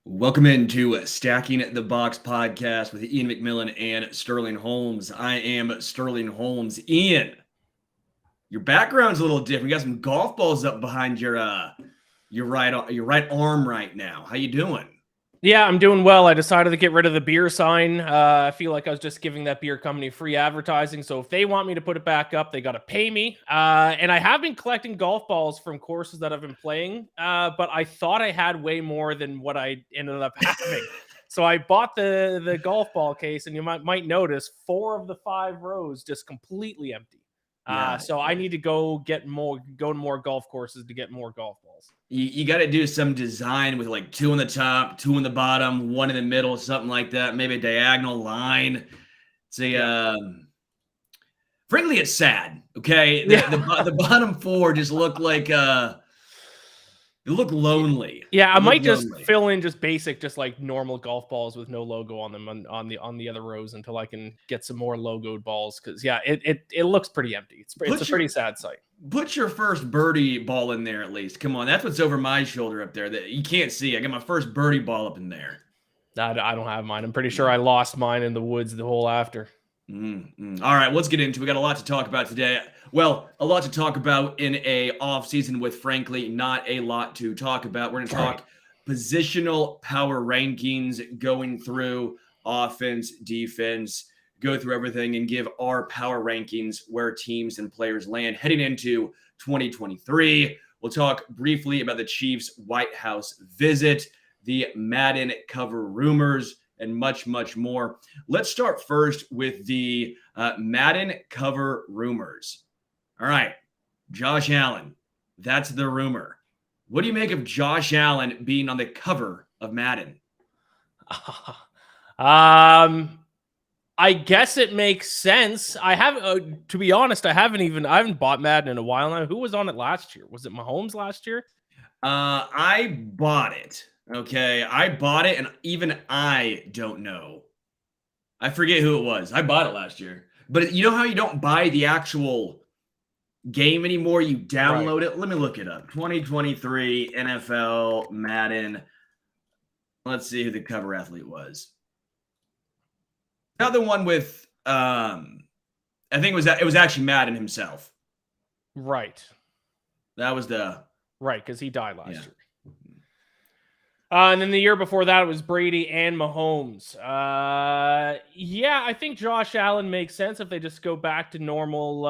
Welcome into Stacking the Box podcast with Iain MacMillan and Sterling Holmes. I am Sterling Holmes. Iain, your background's a little different. You got some golf balls up behind your right arm right now. How you doing? Yeah, I'm doing well. I decided to get rid of the beer sign. I feel like I was just giving that beer company free advertising. So if they want me to put it back up, they got to pay me. And I have been collecting golf balls from courses that I've been playing, but I thought I had way more than what I ended up having. So I bought the golf ball case, and you might notice 4 of the 5 rows just completely empty. So I need to go to more golf courses to get more golf balls. You got to do some design with like 2 on the top, 2 on the bottom, 1 in the middle, something like that. Maybe a diagonal line. Frankly, it's sad. Okay, the bottom 4 just look like they look lonely. Yeah, I might just fill in just basic, just like normal golf balls with no logo on them on the other rows until I can get some more logoed balls. Because yeah, it looks pretty empty. It's a pretty sad sight. Put your first birdie ball in there at least. Come on, that's what's over my shoulder up there that you can't see. I got my first birdie ball up in there. I don't have mine. I'm pretty sure I lost mine in the woods the whole after. All right, let's get into it. We got a lot to talk about today. Well, a lot to talk about in a off season with, frankly, not a lot to talk about. We're going to talk positional power rankings, going through offense, defense, go through everything and give our power rankings where teams and players land heading into 2023. We'll talk briefly about the Chiefs' White House visit, the Madden cover rumors, and much, much more. Let's start first with the Madden cover rumors. All right, Josh Allen, that's the rumor. What do you make of Josh Allen being on the cover of Madden? I guess it makes sense. I have, to be honest, I haven't bought Madden in a while now. Who was on it last year? Was it Mahomes last year? I bought it. Okay, I bought it, and even I don't know. I forget who it was. I bought it last year. But you know how you don't buy the actual game anymore? You download it. Let me look it up. 2023 NFL Madden. Let's see who the cover athlete was. Not the one with, I think it was actually Madden himself. Right. That was the... Right, because he died last year. And then the year before that, it was Brady and Mahomes. Yeah, I think Josh Allen makes sense if they just go back to normal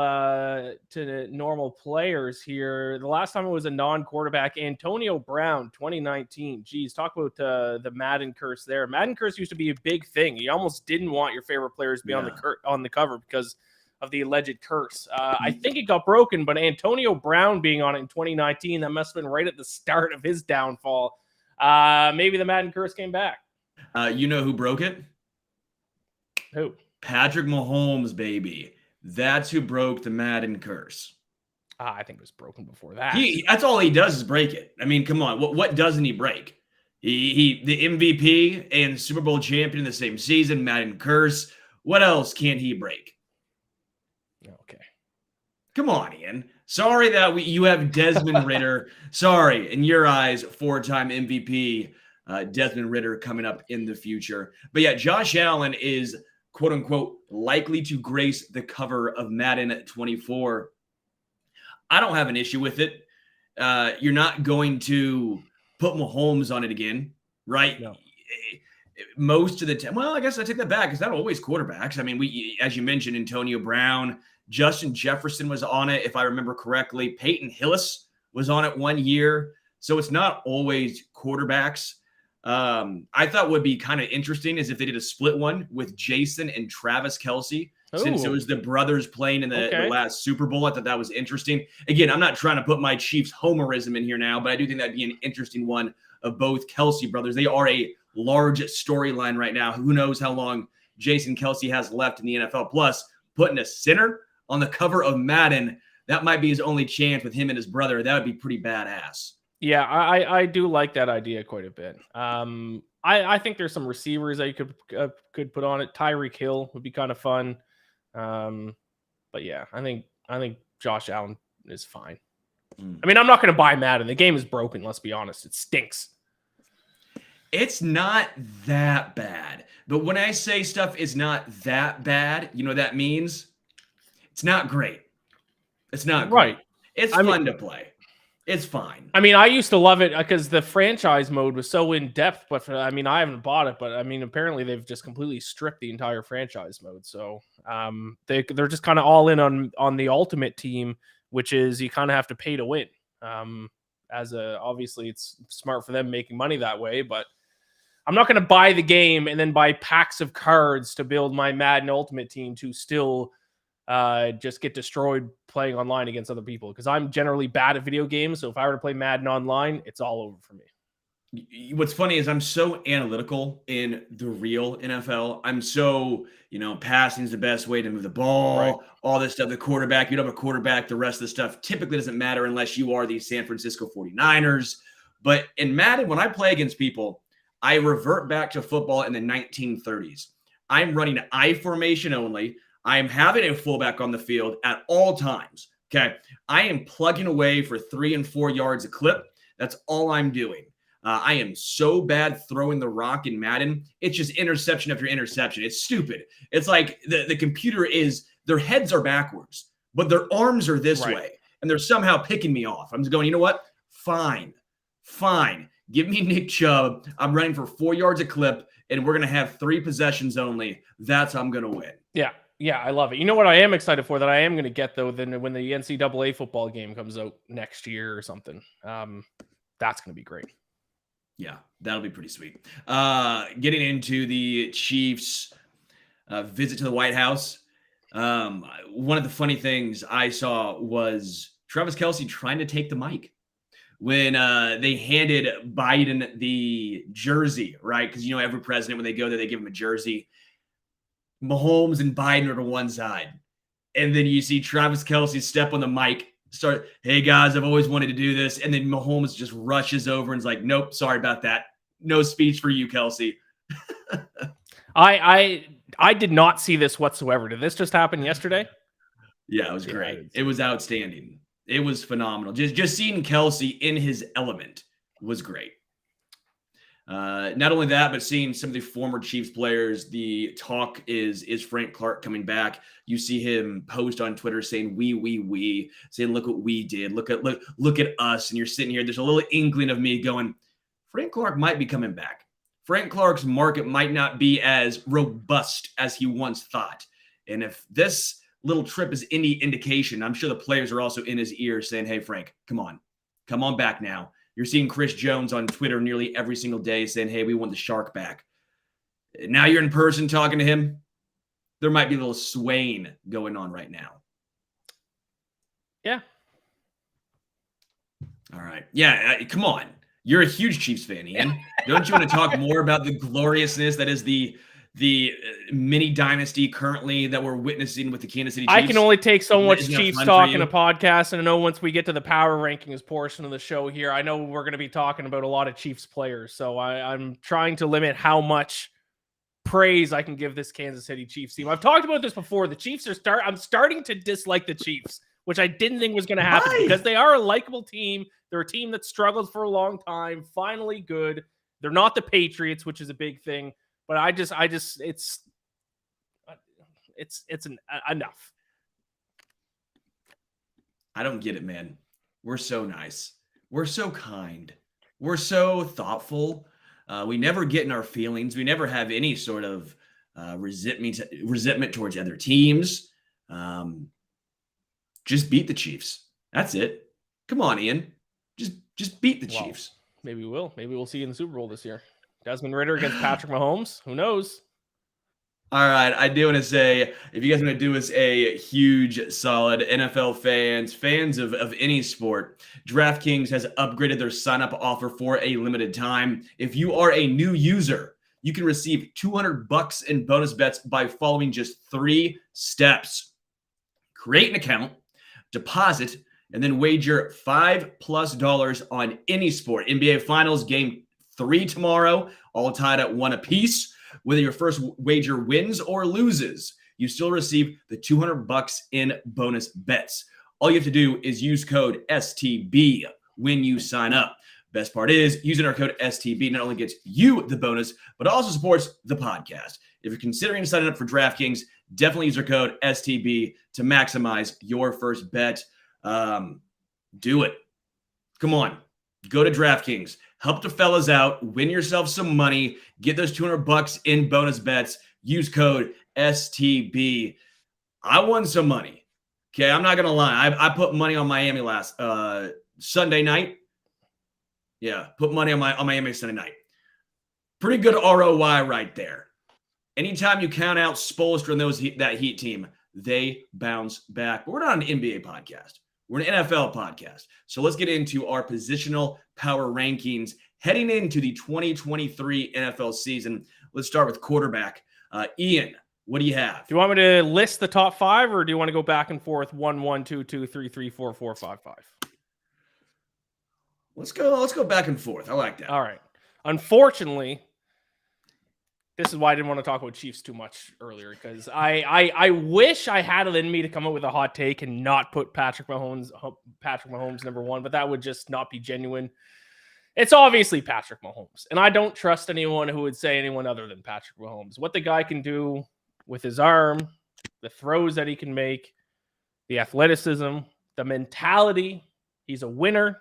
players here. The last time it was a non-quarterback, Antonio Brown, 2019. Geez, talk about the Madden curse there. Madden curse used to be a big thing. You almost didn't want your favorite players to be on the cover because of the alleged curse. I think it got broken, but Antonio Brown being on it in 2019, that must have been right at the start of his downfall. Maybe the Madden curse came back. You know who broke it? Who? Patrick Mahomes, baby. That's who broke the Madden curse. I think it was broken before that. That's all he does is break it. I mean, come on. What doesn't he break? He the MVP and Super Bowl champion in the same season, Madden curse. What else can't he break? Okay. Come on, Iain. Sorry that you have Desmond Ridder. Sorry, in your eyes, 4-time MVP Desmond Ridder coming up in the future. But yeah, Josh Allen is, quote unquote, likely to grace the cover of Madden 24. I don't have an issue with it. You're not going to put Mahomes on it again, right? No. Most of the time. Well, I guess I take that back. It's not always quarterbacks. I mean, as you mentioned, Antonio Brown, Justin Jefferson was on it, if I remember correctly. Peyton Hillis was on it 1 year. So it's not always quarterbacks. I thought would be kind of interesting is if they did a split one with Jason and Travis Kelce. Since it was the brothers playing in the last Super Bowl. I thought that was interesting. Again, I'm not trying to put my Chiefs homerism in here now, but I do think that'd be an interesting one of both Kelce brothers. They are a large storyline right now. Who knows how long Jason Kelce has left in the NFL. Plus, putting a center on the cover of Madden, that might be his only chance with him and his brother. That would be pretty badass. Yeah, I do like that idea quite a bit. I think there's some receivers that you could put on it. Tyreek Hill would be kind of fun. But yeah, I think Josh Allen is fine. I mean, I'm not going to buy Madden. The game is broken. Let's be honest. It stinks. It's not that bad. But when I say stuff is not that bad, you know what that means? It's not great. It's not Right. great. It's fun to play. It's fine. I mean, I used to love it because the franchise mode was so in depth. But I mean, I haven't bought it. But I mean, apparently they've just completely stripped the entire franchise mode. So they're just kind of all in on the ultimate team, which is you kind of have to pay to win. Obviously it's smart for them making money that way, but I'm not going to buy the game and then buy packs of cards to build my Madden Ultimate team to still just get destroyed playing online against other people, because I'm generally bad at video games. So if I were to play Madden online, it's all over for me. What's funny is I'm so analytical in the real NFL. I'm so, passing is the best way to move the ball, right. All this stuff, the quarterback, you don't have a quarterback, the rest of the stuff typically doesn't matter unless you are the San Francisco 49ers. But in Madden, when I play against people, I revert back to football in the 1930s. I'm running I formation only. I am having a fullback on the field at all times. Okay. I am plugging away for 3 and 4 yards a clip. That's all I'm doing. I am so bad throwing the rock in Madden. It's just interception after interception. It's stupid. It's like the computer their heads are backwards, but their arms are this way. And they're somehow picking me off. I'm just going, you know what? Fine. Give me Nick Chubb. I'm running for 4 yards a clip, and we're going to have 3 possessions only. That's how I'm going to win. Yeah, I love it. You know what I am excited for that I am going to get, though, then when the NCAA football game comes out next year or something. That's going to be great. Yeah, that'll be pretty sweet. Getting into the Chiefs' visit to the White House. One of the funny things I saw was Travis Kelce trying to take the mic when they handed Biden the jersey, right? Because, every president, when they go there, they give him a jersey. Mahomes and Biden are to one side. And then you see Travis Kelce step on the mic, start, hey, guys, I've always wanted to do this. And then Mahomes just rushes over and is like, nope, sorry about that. No speech for you, Kelce. I did not see this whatsoever. Did this just happen yesterday? Yeah, it was great. It was outstanding. It was phenomenal. Just seeing Kelce in his element was great. Not only that, but seeing some of the former Chiefs players, the talk is Frank Clark coming back. You see him post on Twitter saying, we, saying, look what we did. Look at us. And you're sitting here. There's a little inkling of me going, Frank Clark might be coming back. Frank Clark's market might not be as robust as he once thought. And if this little trip is any indication, I'm sure the players are also in his ear saying, hey, Frank, come on back now. You're seeing Chris Jones on Twitter nearly every single day saying, hey, we want the Shark back. Now you're in person talking to him. There might be a little swaying going on right now. Yeah. All right. Yeah, come on. You're a huge Chiefs fan, Ian. Don't you want to talk more about the gloriousness that is the mini dynasty currently that we're witnessing with the Kansas City Chiefs? I can only take so much Chiefs talk in a podcast, and I know once we get to the power rankings portion of the show here, I know we're going to be talking about a lot of Chiefs players. So I'm trying to limit how much praise I can give this Kansas City Chiefs team. I've talked about this before. The Chiefs I'm starting to dislike the Chiefs, which I didn't think was going to happen because they are a likable team. They're a team that struggled for a long time, finally good. They're not the Patriots, which is a big thing. But it's enough. I don't get it, man. We're so nice. We're so kind. We're so thoughtful. We never get in our feelings. We never have any sort of resentment towards other teams. Just beat the Chiefs. That's it. Come on, Ian. Just beat the Chiefs. Maybe we will. Maybe we'll see you in the Super Bowl this year. Desmond Ridder against Patrick Mahomes. Who knows? All right. I do want to say, if you guys want to do us a huge solid, NFL fans of any sport, DraftKings has upgraded their sign-up offer for a limited time. If you are a new user, you can receive $200 in bonus bets by following just 3 steps. Create an account, deposit, and then wager $5+ on any sport. NBA Finals Game 3 tomorrow, all tied at 1 apiece. Whether your first wager wins or loses, you still receive the $200 in bonus bets. All you have to do is use code STB when you sign up. Best part is using our code STB not only gets you the bonus, but also supports the podcast. If you're considering signing up for DraftKings, definitely use our code STB to maximize your first bet. Do it. Come on. Go to DraftKings. Help the fellas out. Win yourself some money. Get those $200 in bonus bets. Use code STB. I won some money. Okay, I'm not going to lie. I put money on Miami last Sunday night. Yeah, put money on Miami Sunday night. Pretty good ROI right there. Anytime you count out Spoelstra and that Heat team, they bounce back. But we're not an NBA podcast. We're an NFL podcast. So let's get into our positional power rankings heading into the 2023 NFL season. Let's start with quarterback. Iain, what do you have? Do you want me to list the top 5, or do you want to go back and forth 1, 1, 2, 2, 3, 3, 4, 4, 5, 5? Let's go back and forth. I like that. All right. Unfortunately, this is why I didn't want to talk about Chiefs too much earlier, because I wish I had it in me to come up with a hot take and not put Patrick Mahomes number 1, but that would just not be genuine. It's obviously Patrick Mahomes, and I don't trust anyone who would say anyone other than Patrick Mahomes. What the guy can do with his arm, the throws that he can make, the athleticism, the mentality. He's a winner.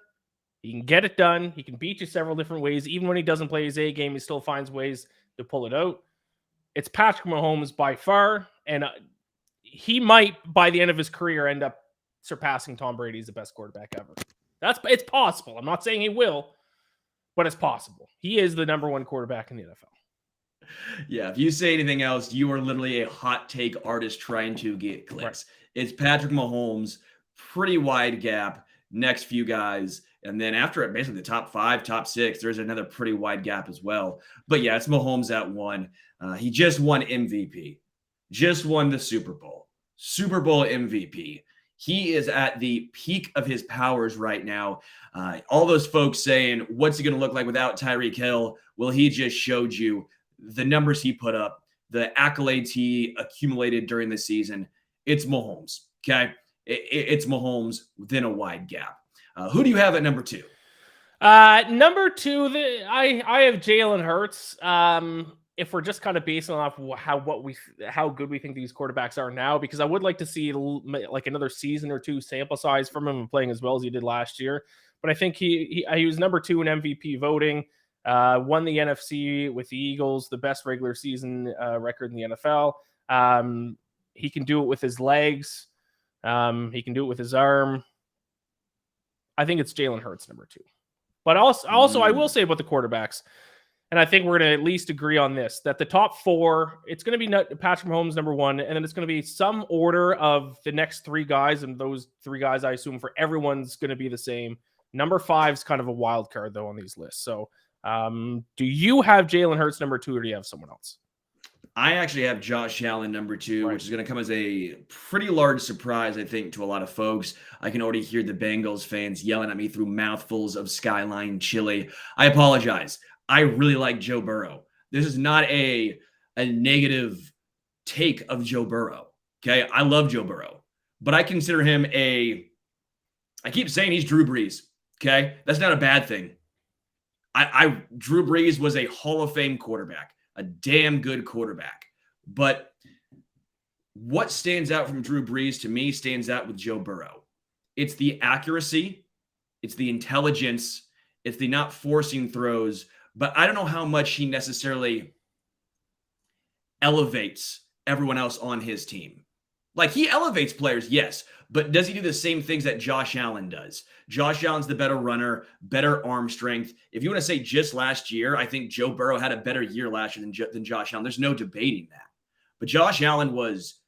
He can get it done. He can beat you several different ways. Even when he doesn't play his A game, he still finds ways to pull it out. It's Patrick Mahomes by far, and he might, by the end of his career, end up surpassing Tom Brady as the best quarterback ever. It's possible. I'm not saying he will, but it's possible. He is the number 1 quarterback in the NFL. Yeah, if you say anything else, you are literally a hot take artist trying to get clicks. Right. It's Patrick Mahomes, pretty wide gap, next few guys. And then after it, basically the top 5, top 6, there's another pretty wide gap as well. But yeah, it's Mahomes at 1. He just won MVP, just won the Super Bowl MVP. He is at the peak of his powers right now. All those folks saying, what's he going to look like without Tyreek Hill? Well, he just showed you the numbers he put up, the accolades he accumulated during the season. It's Mahomes, okay? It's Mahomes within a wide gap. Who do you have at number 2? Number 2, I have Jalen Hurts. If we're just kind of basing off how good we think these quarterbacks are now, because I would like to see like another season or 2 sample size from him playing as well as he did last year. But I think he was number 2 in MVP voting. Won the NFC with the Eagles, the best regular season record in the NFL. He can do it with his legs. He can do it with his arm. I think it's Jalen Hurts number 2. But also I will say about the quarterbacks, and I think we're going to at least agree on this, that the top 4, it's going to be Patrick Mahomes number 1, and then it's going to be some order of the next 3 guys, and those 3 guys, I assume, for everyone's going to be the same. Number 5 is kind of a wild card, though, on these lists. So do you have Jalen Hurts number 2, or do you have someone else? I actually have Josh Allen number 2, right, which is going to come as a pretty large surprise, I think, to a lot of folks. I can already hear the Bengals fans yelling at me through mouthfuls of Skyline chili. I apologize. I really like Joe Burrow. This is not a negative take of Joe Burrow. Okay, I love Joe Burrow, but I consider him I keep saying he's Drew Brees. Okay, that's not a bad thing. Drew Brees was a Hall of Fame quarterback. A damn good quarterback. But what stands out from Drew Brees to me stands out with Joe Burrow. It's the accuracy. It's the intelligence. It's the not forcing throws. But I don't know how much he necessarily elevates everyone else on his team. Like, he elevates players, yes, but does he do the same things that Josh Allen does? Josh Allen's the better runner, better arm strength. If you want to say just last year, I think Joe Burrow had a better year last year than Josh Allen. There's no debating that. But Josh Allen was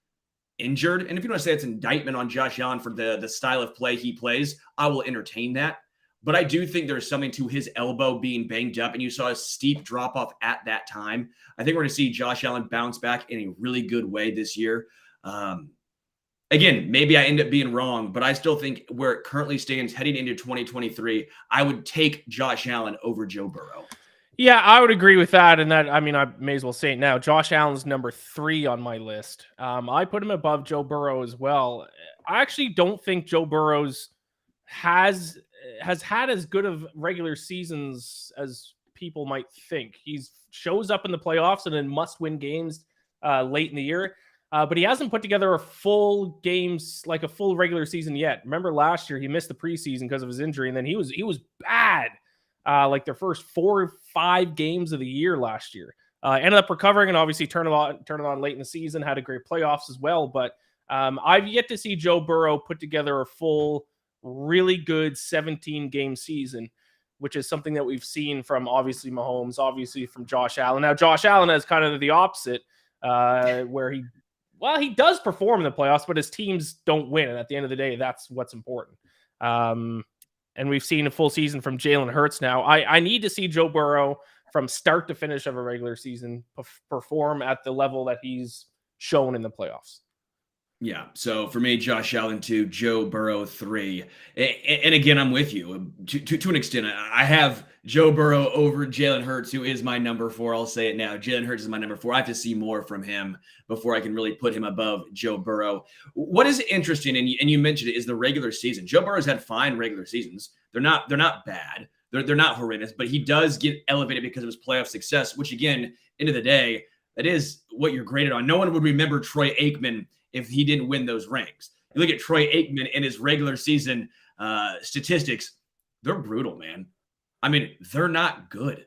injured, and if you want to say it's an indictment on Josh Allen for the style of play he plays, I will entertain that. But I do think there's something to his elbow being banged up, and you saw a steep drop-off at that time. I think we're going to see Josh Allen bounce back in a really good way this year. Again, maybe I end up being wrong, but I still think where it currently stands heading into 2023, I would take Josh Allen over Joe Burrow. Yeah, I would agree with that. And that, I mean, I may as well say it now. Josh Allen's number 3 on my list. I put him above Joe Burrow as well. I actually don't think Joe Burrow's has has had as good of regular seasons as people might think. He's shows up in the playoffs and in must-win games late in the year. But he hasn't put together a full games, like a full regular season yet. Remember last year he missed the preseason because of his injury, and then he was bad like their first 4 or 5 games of the year last year. Ended up recovering and obviously turn it on late in the season. Had a great playoffs as well. But I've yet to see Joe Burrow put together a full, really good 17-game season, which is something that we've seen from obviously Mahomes, obviously from Josh Allen. Now Josh Allen has kind of the opposite, where he does perform in the playoffs, but his teams don't win. And at the end of the day, that's what's important. And we've seen a full season from Jalen Hurts now. I need to see Joe Burrow from start to finish of a regular season perform at the level that he's shown in the playoffs. Yeah. So for me, Josh Allen 2, Joe Burrow 3. And again, I'm with you to an extent. I have Joe Burrow over Jalen Hurts, who is my number 4. I'll say it now. Jalen Hurts is my number 4. I have to see more from him before I can really put him above Joe Burrow. What is interesting, and you mentioned it, is the regular season. Joe Burrow's had fine regular seasons. They're not bad. They're not horrendous, but he does get elevated because of his playoff success, which again, end of the day, that is what you're graded on. No one would remember Troy Aikman if he didn't win those rings. You look at Troy Aikman in his regular season statistics, they're brutal, man. I mean, they're not good.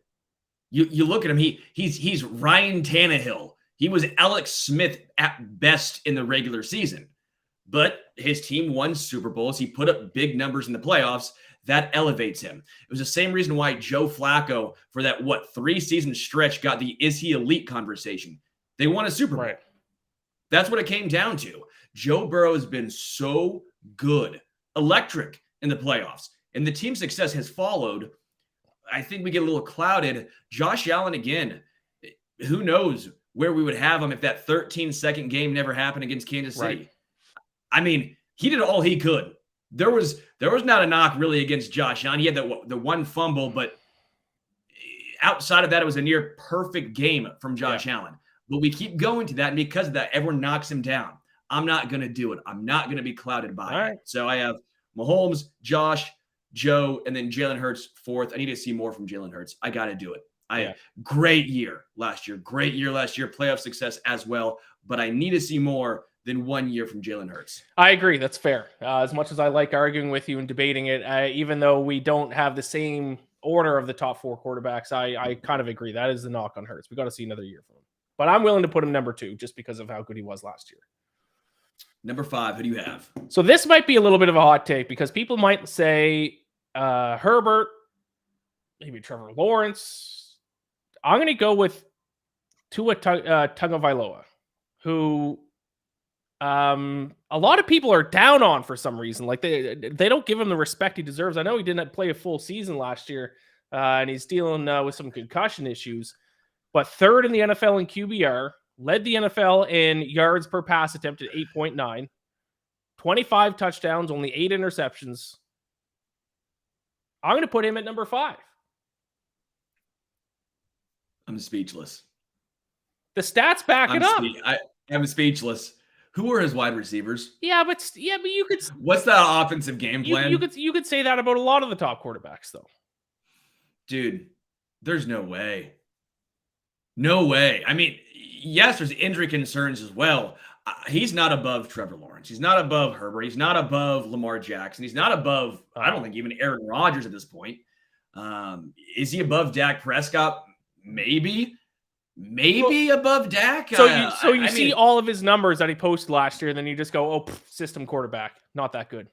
You look at him, he's Ryan Tannehill. He was Alex Smith at best in the regular season. But his team won Super Bowls. He put up big numbers in the playoffs. That elevates him. It was the same reason why Joe Flacco, for that 3-season stretch, got the "is he elite" conversation. They won a Super Bowl. Right. That's what it came down to. Joe Burrow has been so good, electric in the playoffs, and the team's success has followed. I think we get a little clouded. Josh Allen, again, who knows where we would have him if that 13-second game never happened against Kansas City. Right. I mean, he did all he could. There was not a knock really against Josh Allen. He had the one fumble, but outside of that, it was a near perfect game from Josh Allen. But we keep going to that, and because of that, everyone knocks him down. I'm not going to do it. I'm not going to be clouded by it. So I have Mahomes, Josh, Joe, and then Jalen Hurts 4th. I need to see more from Jalen Hurts. I got to do it. Great year last year. Playoff success as well. But I need to see more than 1 year from Jalen Hurts. I agree. That's fair. As much as I like arguing with you and debating it, even though we don't have the same order of the top 4 quarterbacks, I kind of agree. That is the knock on Hurts. We got to see another year from him. But I'm willing to put him number 2 just because of how good he was last year. Number 5, who do you have? So this might be a little bit of a hot take because people might say Herbert, maybe Trevor Lawrence. I'm going to go with Tua Tagovailoa, who a lot of people are down on for some reason. Like they don't give him the respect he deserves. I know he didn't play a full season last year, and he's dealing with some concussion issues. But 3rd in the NFL in QBR, led the NFL in yards per pass attempt at 8.9, 25 touchdowns, only 8 interceptions. I'm going to put him at number 5. I'm speechless. The stats back it up. I'm speechless. Who are his wide receivers? Yeah, but you could. What's that offensive game plan? You could say that about a lot of the top quarterbacks, though. Dude, there's no way. No way. I mean, yes, there's injury concerns as well. He's not above Trevor Lawrence. He's not above Herbert. He's not above Lamar Jackson. He's not above, I don't think, even Aaron Rodgers at this point. Is he above Dak Prescott? Maybe above Dak. So you see all of his numbers that he posted last year, and then you just go, system quarterback. Not that good.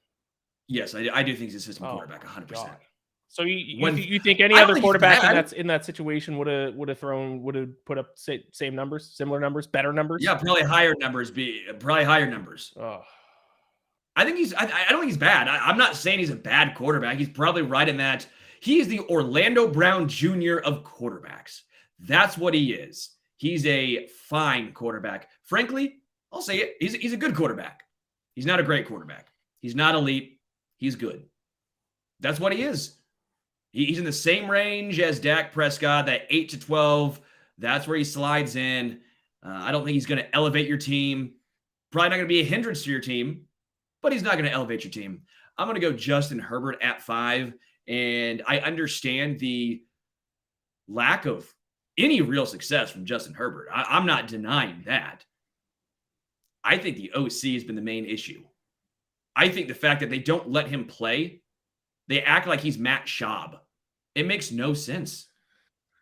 Yes, I do think he's a system quarterback, 100%. God. So you think any other quarterback in that situation would have put up same numbers, similar numbers, better numbers? Yeah, probably higher numbers. Oh. I don't think he's bad. I'm not saying he's a bad quarterback. He's probably right in that. He is the Orlando Brown Jr. of quarterbacks. That's what he is. He's a fine quarterback. Frankly, I'll say it. He's a good quarterback. He's not a great quarterback. He's not elite. He's good. That's what he is. He's in the same range as Dak Prescott, that 8 to 12. That's where he slides in. I don't think he's going to elevate your team. Probably not going to be a hindrance to your team, but he's not going to elevate your team. I'm going to go Justin Herbert at 5. And I understand the lack of any real success from Justin Herbert. I'm not denying that. I think the OC has been the main issue. I think the fact that they don't let him play, they act like he's Matt Schaub. It makes no sense.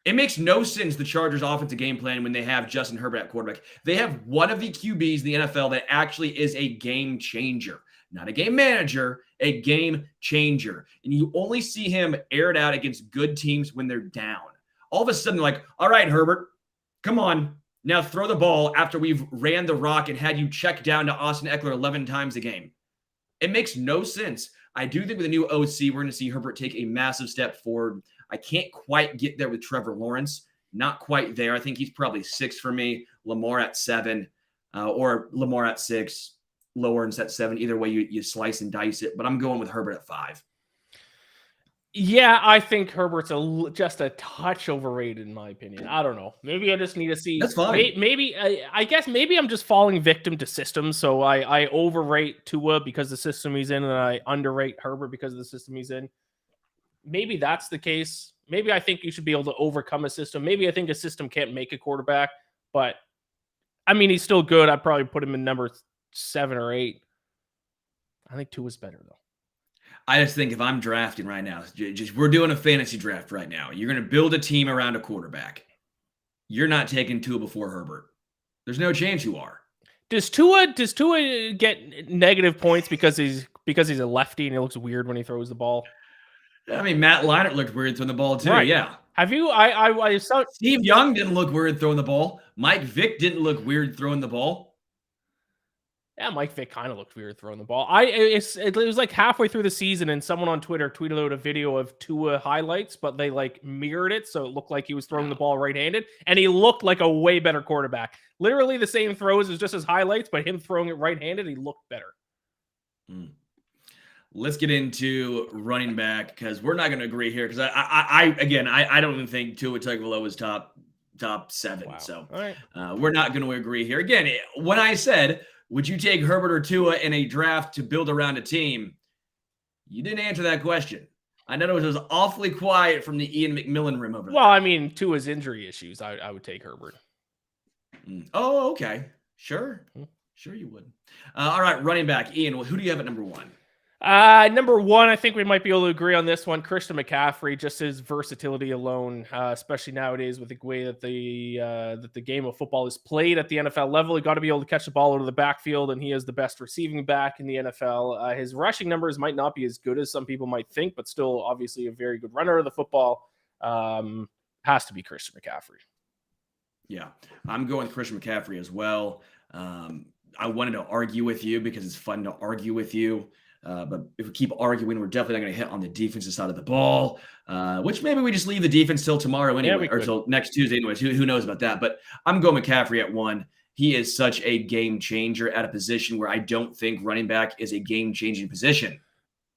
It makes no sense, the Chargers' offensive game plan, when they have Justin Herbert at quarterback. They have one of the QBs in the NFL that actually is a game changer. Not a game manager, a game changer. And you only see him air it out against good teams when they're down. All of a sudden, like, all right, Herbert, come on. Now throw the ball after we've ran the rock and had you check down to Austin Eckler 11 times a game. It makes no sense. I do think with a new OC, we're going to see Herbert take a massive step forward. I can't quite get there with Trevor Lawrence. Not quite there. I think he's probably 6 for me. Lamar at 7, or Lamar at 6. Lawrence at 7. Either way, you slice and dice it. But I'm going with Herbert at 5. Yeah, I think Herbert's just a touch overrated in my opinion. I don't know. Maybe I just need to see. That's fine. Maybe I guess maybe I'm just falling victim to systems. So I overrate Tua because the system he's in, and I underrate Herbert because of the system he's in. Maybe that's the case. Maybe I think you should be able to overcome a system. Maybe I think a system can't make a quarterback, but I mean, he's still good. I'd probably put him in number 7 or 8. I think Tua's better though. I just think if I'm drafting right now, we're doing a fantasy draft right now. You're going to build a team around a quarterback. You're not taking Tua before Herbert. There's no chance you are. Does Tua get negative points because he's a lefty and he looks weird when he throws the ball? I mean, Matt Leinart looked weird throwing the ball too. Right. Yeah. Have you? I saw Steve Young didn't look weird throwing the ball. Mike Vick didn't look weird throwing the ball. Yeah, Mike Vick kind of looked weird throwing the ball. It was like halfway through the season, and someone on Twitter tweeted out a video of Tua highlights, but they like mirrored it, so it looked like he was throwing the ball right-handed, and he looked like a way better quarterback. Literally the same throws as just his highlights, but him throwing it right-handed, he looked better. Let's get into running back, because we're not going to agree here. Because I don't even think Tua Tagovailoa is top 7. Wow. So right. We're not going to agree here. Again, when I said, would you take Herbert or Tua in a draft to build around a team? You didn't answer that question. I know it was awfully quiet from the Ian MacMillan room over there. Well, I mean, Tua's injury issues, I would take Herbert. Oh, okay. Sure. Sure you would. All right, running back. Ian, who do you have at number 1? Number 1, I think we might be able to agree on this one. Christian McCaffrey, just his versatility alone, especially nowadays with the way that the game of football is played at the NFL level. You got to be able to catch the ball out of the backfield, and he is the best receiving back in the NFL. His rushing numbers might not be as good as some people might think, but still obviously a very good runner of the football. Has to be Christian McCaffrey. Yeah, I'm going Christian McCaffrey as well. I wanted to argue with you because it's fun to argue with you. But if we keep arguing, we're definitely not going to hit on the defensive side of the ball, which maybe we just leave the defense till tomorrow anyway, or till next Tuesday anyways. Who knows about that? But I'm going McCaffrey at 1. He is such a game changer at a position where I don't think running back is a game-changing position.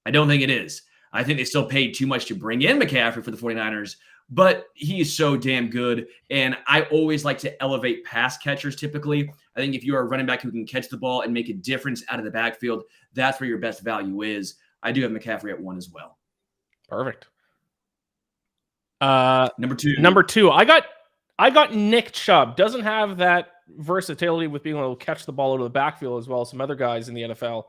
I don't think it is. I think they still paid too much to bring in McCaffrey for the 49ers, but he's so damn good. And I always like to elevate pass catchers typically. I think if you're a running back who can catch the ball and make a difference out of the backfield, that's where your best value is. I do have McCaffrey at 1 as well. Perfect. Number 2. I got Nick Chubb. Doesn't have that versatility with being able to catch the ball out of the backfield as well as some other guys in the NFL.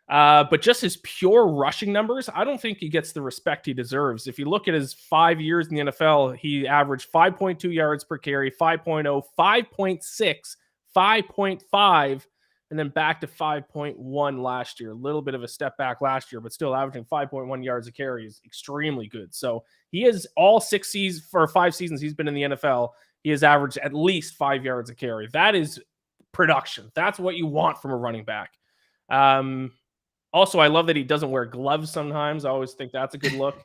But just his pure rushing numbers, I don't think he gets the respect he deserves. If you look at his 5 years in the NFL, he averaged 5.2 yards per carry, 5.0, 5.6, 5.5, and then back to 5.1 last year. A little bit of a step back last year, but still averaging 5.1 yards a carry is extremely good. So he is all 5 seasons he's been in the NFL, he has averaged at least 5 yards a carry. That is production. That's what you want from a running back. Also, I love that he doesn't wear gloves sometimes. I always think that's a good look.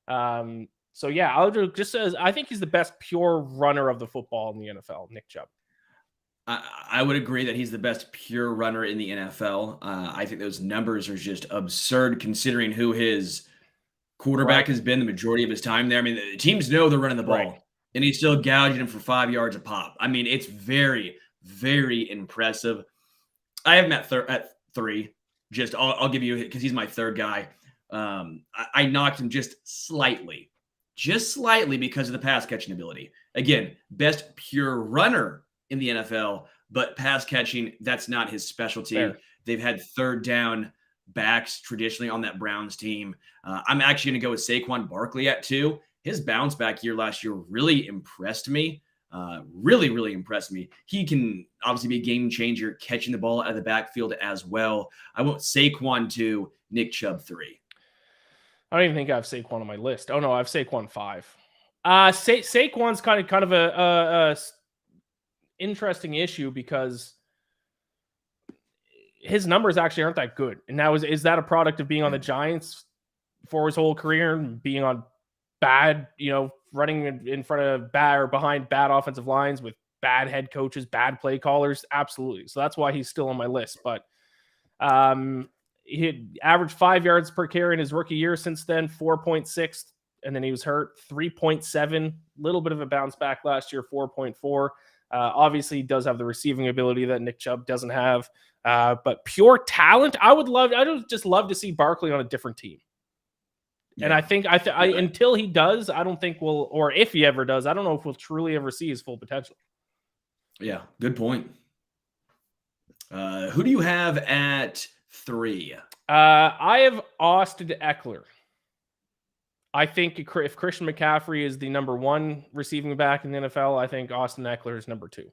So yeah, I'll just as I think he's the best pure runner of the football in the NFL, Nick Chubb. I would agree that he's the best pure runner in the NFL. I think those numbers are just absurd considering who his quarterback has been the majority of his time there. I mean, the teams know they're running the ball, and he's still gouging him for 5 yards a pop. I mean, it's very, very impressive. I have him at 3. I'll give you, because he's my third guy. I knocked him just slightly because of the pass catching ability. Again, best pure runner in the NFL, but pass catching, that's not his specialty. Fair. They've had third down backs traditionally on that Browns team. I'm actually going to go with Saquon Barkley at 2. His bounce back year last year really impressed me. Really impressed me. He can obviously be a game changer, catching the ball out of the backfield as well. I want Saquon 2, Nick Chubb 3. I don't even think I have Saquon on my list. Oh no, I have Saquon 5. Saquon's kind of a interesting issue because his numbers actually aren't that good. And now is that a product of being on the Giants for his whole career and being on bad, running in front of bad or behind bad offensive lines with bad head coaches, bad play callers? Absolutely. So that's why he's still on my list. But he had averaged 5 yards per carry in his rookie year. Since then, 4.6, and then he was hurt. 3.7, little bit of a bounce back last year, 4.4. Obviously, he does have the receiving ability that Nick Chubb doesn't have. But pure talent, I would just love to see Barkley on a different team. Yeah. And I think until he does, I don't think we'll, or if he ever does, I don't know if we'll truly ever see his full potential. Yeah, good point. Who do you have at 3? I have Austin Eckler. I think if Christian McCaffrey is the number 1 receiving back in the NFL, I think Austin Eckler is number 2.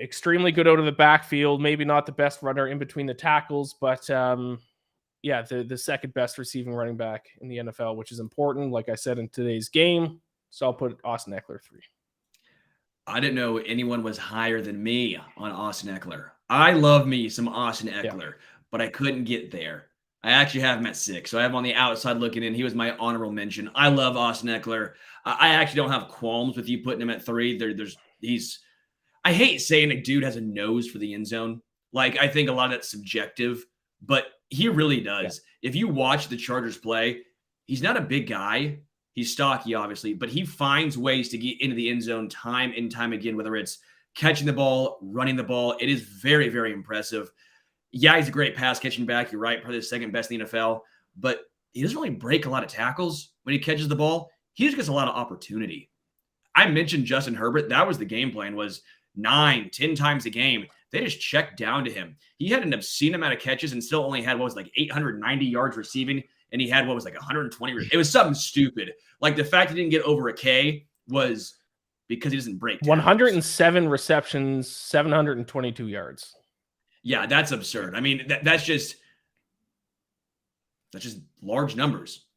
Extremely good out of the backfield. Maybe not the best runner in between the tackles, but the second best receiving running back in the NFL, which is important, like I said, in today's game. So I'll put Austin Eckler 3. I didn't know anyone was higher than me on Austin Eckler. I love me some Austin Eckler, but I couldn't get there. I actually have him at 6, so I have him on the outside looking in. He was my honorable mention. I love Austin Eckler. I actually don't have qualms with you putting him at 3. I hate saying a dude has a nose for the end zone. Like, I think a lot of that's subjective, but he really does. Yeah. If you watch the Chargers play, he's not a big guy. He's stocky, obviously, but he finds ways to get into the end zone time and time again, whether it's catching the ball, running the ball. It is very, very impressive. Yeah, he's a great pass catching back. You're right, probably the second best in the NFL, but he doesn't really break a lot of tackles when he catches the ball. He just gets a lot of opportunity. I mentioned Justin Herbert. That was the game plan, was 9, 10 times a game. They just checked down to him. He had an obscene amount of catches and still only had 890 yards receiving. And he had 120. It was something stupid. Like, the fact he didn't get over a K was because he doesn't break tackles. 107 receptions, 722 yards. Yeah, that's absurd. I mean, that's just large numbers.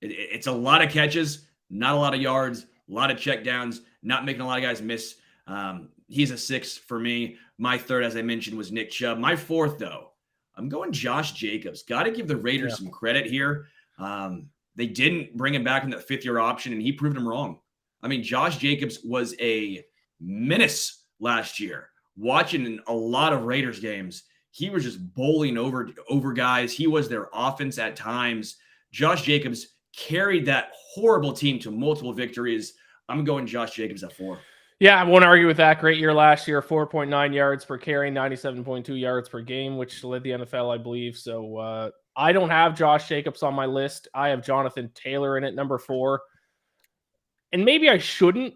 It's a lot of catches, not a lot of yards, a lot of checkdowns, not making a lot of guys miss. He's a 6 for me. My 3rd, as I mentioned, was Nick Chubb. My 4th, though, I'm going Josh Jacobs. Got to give the Raiders some credit here. They didn't bring him back in that 5th-year option, and he proved him wrong. I mean, Josh Jacobs was a menace last year. Watching a lot of Raiders games, he was just bowling over guys. He was their offense at times. Josh Jacobs carried that horrible team to multiple victories. I'm going Josh Jacobs at 4. Yeah, I won't argue with that. Great year last year, 4.9 yards per carry, 97.2 yards per game, which led the NFL, I believe. So I don't have Josh Jacobs on my list. I have Jonathan Taylor in at number 4. And maybe I shouldn't.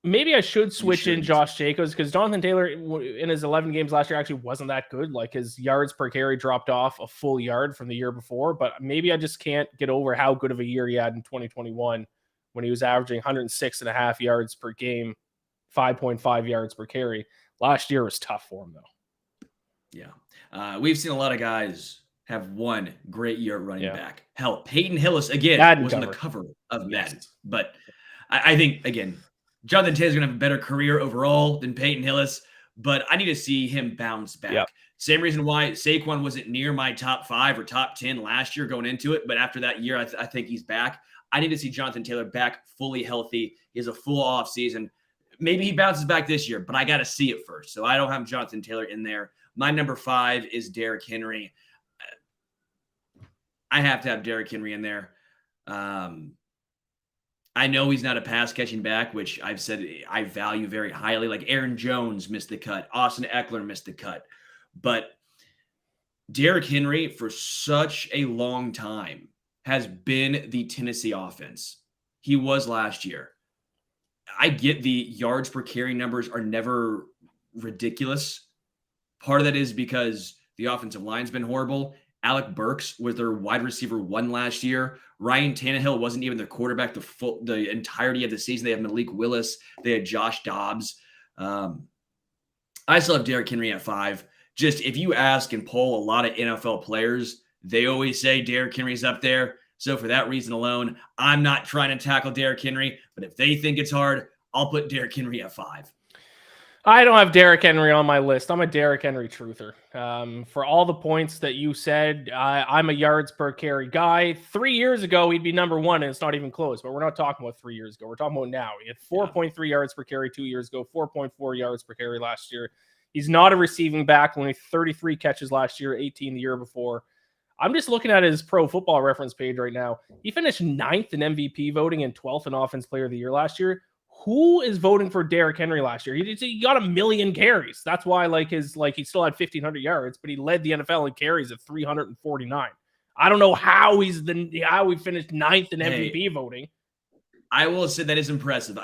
Maybe I should switch in Josh Jacobs, because Jonathan Taylor in his 11 games last year actually wasn't that good. Like, his yards per carry dropped off a full yard from the year before. But maybe I just can't get over how good of a year he had in 2021 when he was averaging 106.5 yards per game, 5.5 yards per carry. Last year was tough for him, though. Yeah. We've seen a lot of guys have one great year at running back. Hell, Peyton Hillis, again, was on the cover of Madden. But I think, again, Jonathan Taylor's going to have a better career overall than Peyton Hillis, but I need to see him bounce back. Yep. Same reason why Saquon wasn't near my top 5 or top 10 last year going into it, but after that year, I think he's back. I need to see Jonathan Taylor back fully healthy. He has a full off season. Maybe he bounces back this year, but I got to see it first. So I don't have Jonathan Taylor in there. My number 5 is Derrick Henry. I have to have Derrick Henry in there. I know he's not a pass catching back, which I've said I value very highly. Like, Aaron Jones missed the cut. Austin Eckler missed the cut. But Derrick Henry, for such a long time, has been the Tennessee offense. He was last year. I get the yards per carry numbers are never ridiculous. Part of that is because the offensive line's been horrible. Alec Burks was their wide receiver 1 last year. Ryan Tannehill wasn't even their quarterback the entirety of the season. They had Malik Willis. They had Josh Dobbs. I still have Derrick Henry at 5. Just if you ask and poll a lot of NFL players, they always say Derrick Henry's up there. So for that reason alone, I'm not trying to tackle Derrick Henry. But if they think it's hard, I'll put Derrick Henry at 5. I don't have Derrick Henry on my list. I'm a Derrick Henry truther. For all the points that you said, I'm a yards per carry guy. 3 years ago, he'd be number 1, and it's not even close. But we're not talking about 3 years ago. We're talking about now. He had 4.3 yards per carry 2 years ago, 4.4 yards per carry last year. He's not a receiving back. Only 33 catches last year, 18 the year before. I'm just looking at his Pro Football Reference page right now. He finished 9th in MVP voting and 12th in Offense Player of the Year last year. Who is voting for Derrick Henry last year? He got 1 million carries. That's why he still had 1,500 yards, but he led the NFL in carries at 349. I don't know how he finished 9th in MVP voting. I will say that is impressive.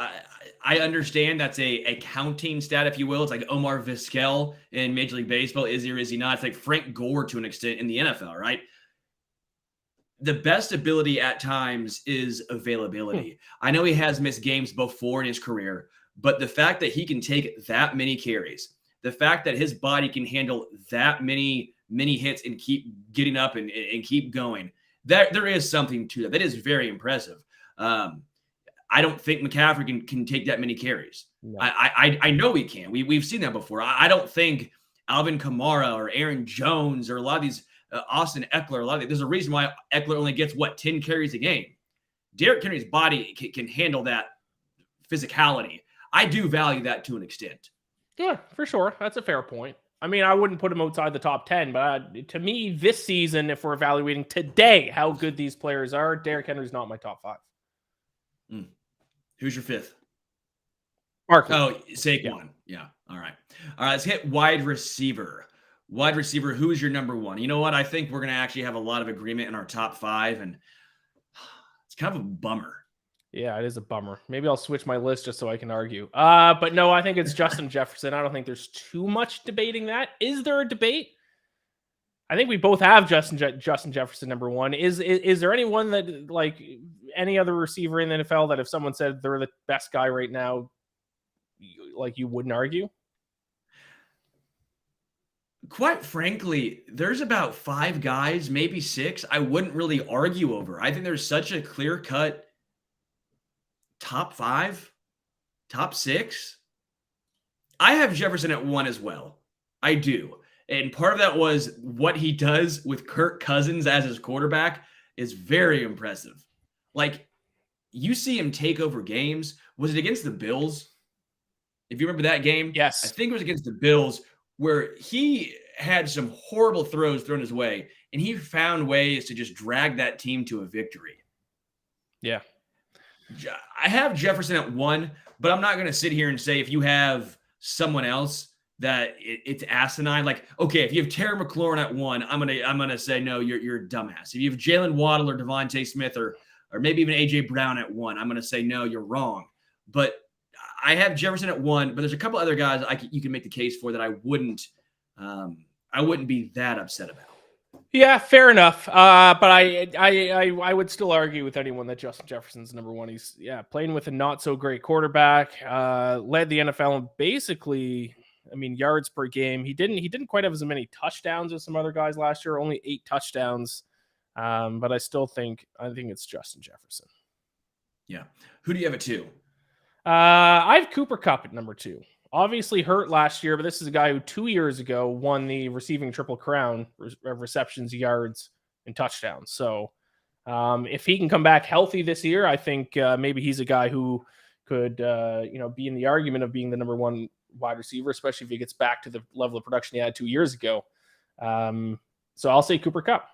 I understand that's a counting stat, if you will. It's like Omar Vizquel in Major League Baseball. Is he or is he not? It's like Frank Gore to an extent in the NFL, right? The best ability at times is availability. I know he has missed games before in his career, but the fact that he can take that many carries, the fact that his body can handle that many hits and keep getting up and keep going, that there is something to that. That is very impressive. I don't think McCaffrey can take that many carries. No. I know he can. We've seen that before. I don't think Alvin Kamara or Aaron Jones or a lot of these Austin Eckler, there's a reason why Eckler only gets 10 carries a game. Derrick Henry's body can handle that physicality. I do value that to an extent. Yeah, for sure. That's a fair point. I mean, I wouldn't put him outside the top 10, but to me, this season, if we're evaluating today how good these players are, Derrick Henry's not my top 5. Who's your 5th? Barkley. Oh, Saquon. Yeah. All right. Let's hit wide receiver. Wide receiver, who is your number 1? You know what? I think we're going to actually have a lot of agreement in our top 5, and it's kind of a bummer. Yeah, it is a bummer. Maybe I'll switch my list just so I can argue. But no, I think it's Justin Jefferson. I don't think there's too much debating that. Is there a debate? I think we both have Justin Jefferson number 1. Is there anyone that, like any other receiver in the NFL, that if someone said they're the best guy right now, you wouldn't argue? Quite frankly, there's about 5 guys, maybe 6, I wouldn't really argue over. I think there's such a clear-cut top 5, top 6. I have Jefferson at 1 as well. I do. And part of that was what he does with Kirk Cousins as his quarterback is very impressive. Like, you see him take over games. Was it against the Bills? If you remember that game? Yes. I think it was against the Bills, where he had some horrible throws thrown his way, and he found ways to just drag that team to a victory. Yeah. I have Jefferson at 1, but I'm not going to sit here and say if you have someone else that it's asinine. Like, okay, if you have Terry McLaurin at 1, I'm gonna say no, you're a dumbass. If you have Jalen Waddle or Devontae Smith or maybe even AJ Brown at 1, I'm gonna say no, you're wrong. But I have Jefferson at 1, but there's a couple other guys you can make the case for that I wouldn't be that upset about. Yeah, fair enough. But I would still argue with anyone that Justin Jefferson's number 1. He's playing with a not so great quarterback. Led the NFL in basically, yards per game. He didn't quite have as many touchdowns as some other guys last year. Only 8 touchdowns. But I think it's Justin Jefferson. Yeah. Who do you have at 2? I have Cooper Kupp at number 2. Obviously hurt last year, but this is a guy who 2 years ago won the receiving triple crown of receptions, yards, and touchdowns. So if he can come back healthy this year, I think maybe he's a guy who could be in the argument of being the number 1 wide receiver, especially if he gets back to the level of production he had 2 years ago. So I'll say Cooper Kupp.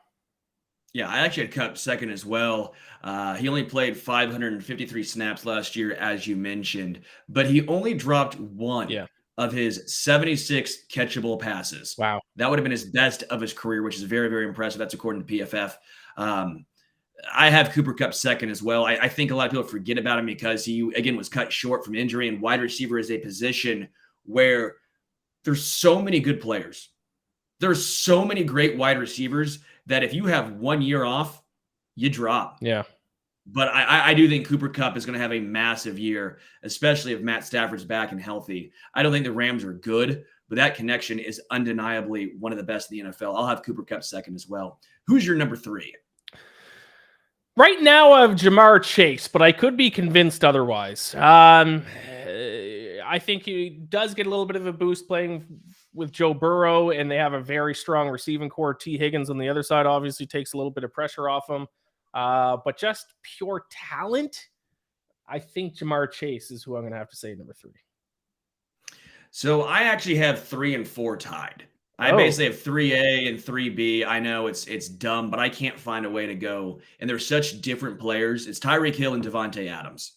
Yeah, I actually had Kupp second as well. He only played 553 snaps last year, as you mentioned, but he only dropped 1 of his 76 catchable passes. Wow. That would have been his best of his career, which is very, very impressive. That's according to PFF. I have Cooper Kupp second as well. I think a lot of people forget about him because he, again, was cut short from injury, and wide receiver is a position where there's so many good players. There's so many great wide receivers that if you have 1 year off, you drop. Yeah. But I do think Cooper Kupp is going to have a massive year, especially if Matt Stafford's back and healthy. I don't think the Rams are good, but that connection is undeniably one of the best in the NFL. I'll have Cooper Kupp second as well. Who's your number 3? Right now, I have Jamar Chase, but I could be convinced otherwise. I think he does get a little bit of a boost playing with Joe Burrow, and they have a very strong receiving core. T. Higgins on the other side obviously takes a little bit of pressure off him. But just pure talent, I think Jamar Chase is who I'm going to have to say number 3. So I actually have 3 and 4 tied. I basically have 3A and 3B. I know it's dumb, but I can't find a way to go. And they're such different players. It's Tyreek Hill and Devontae Adams.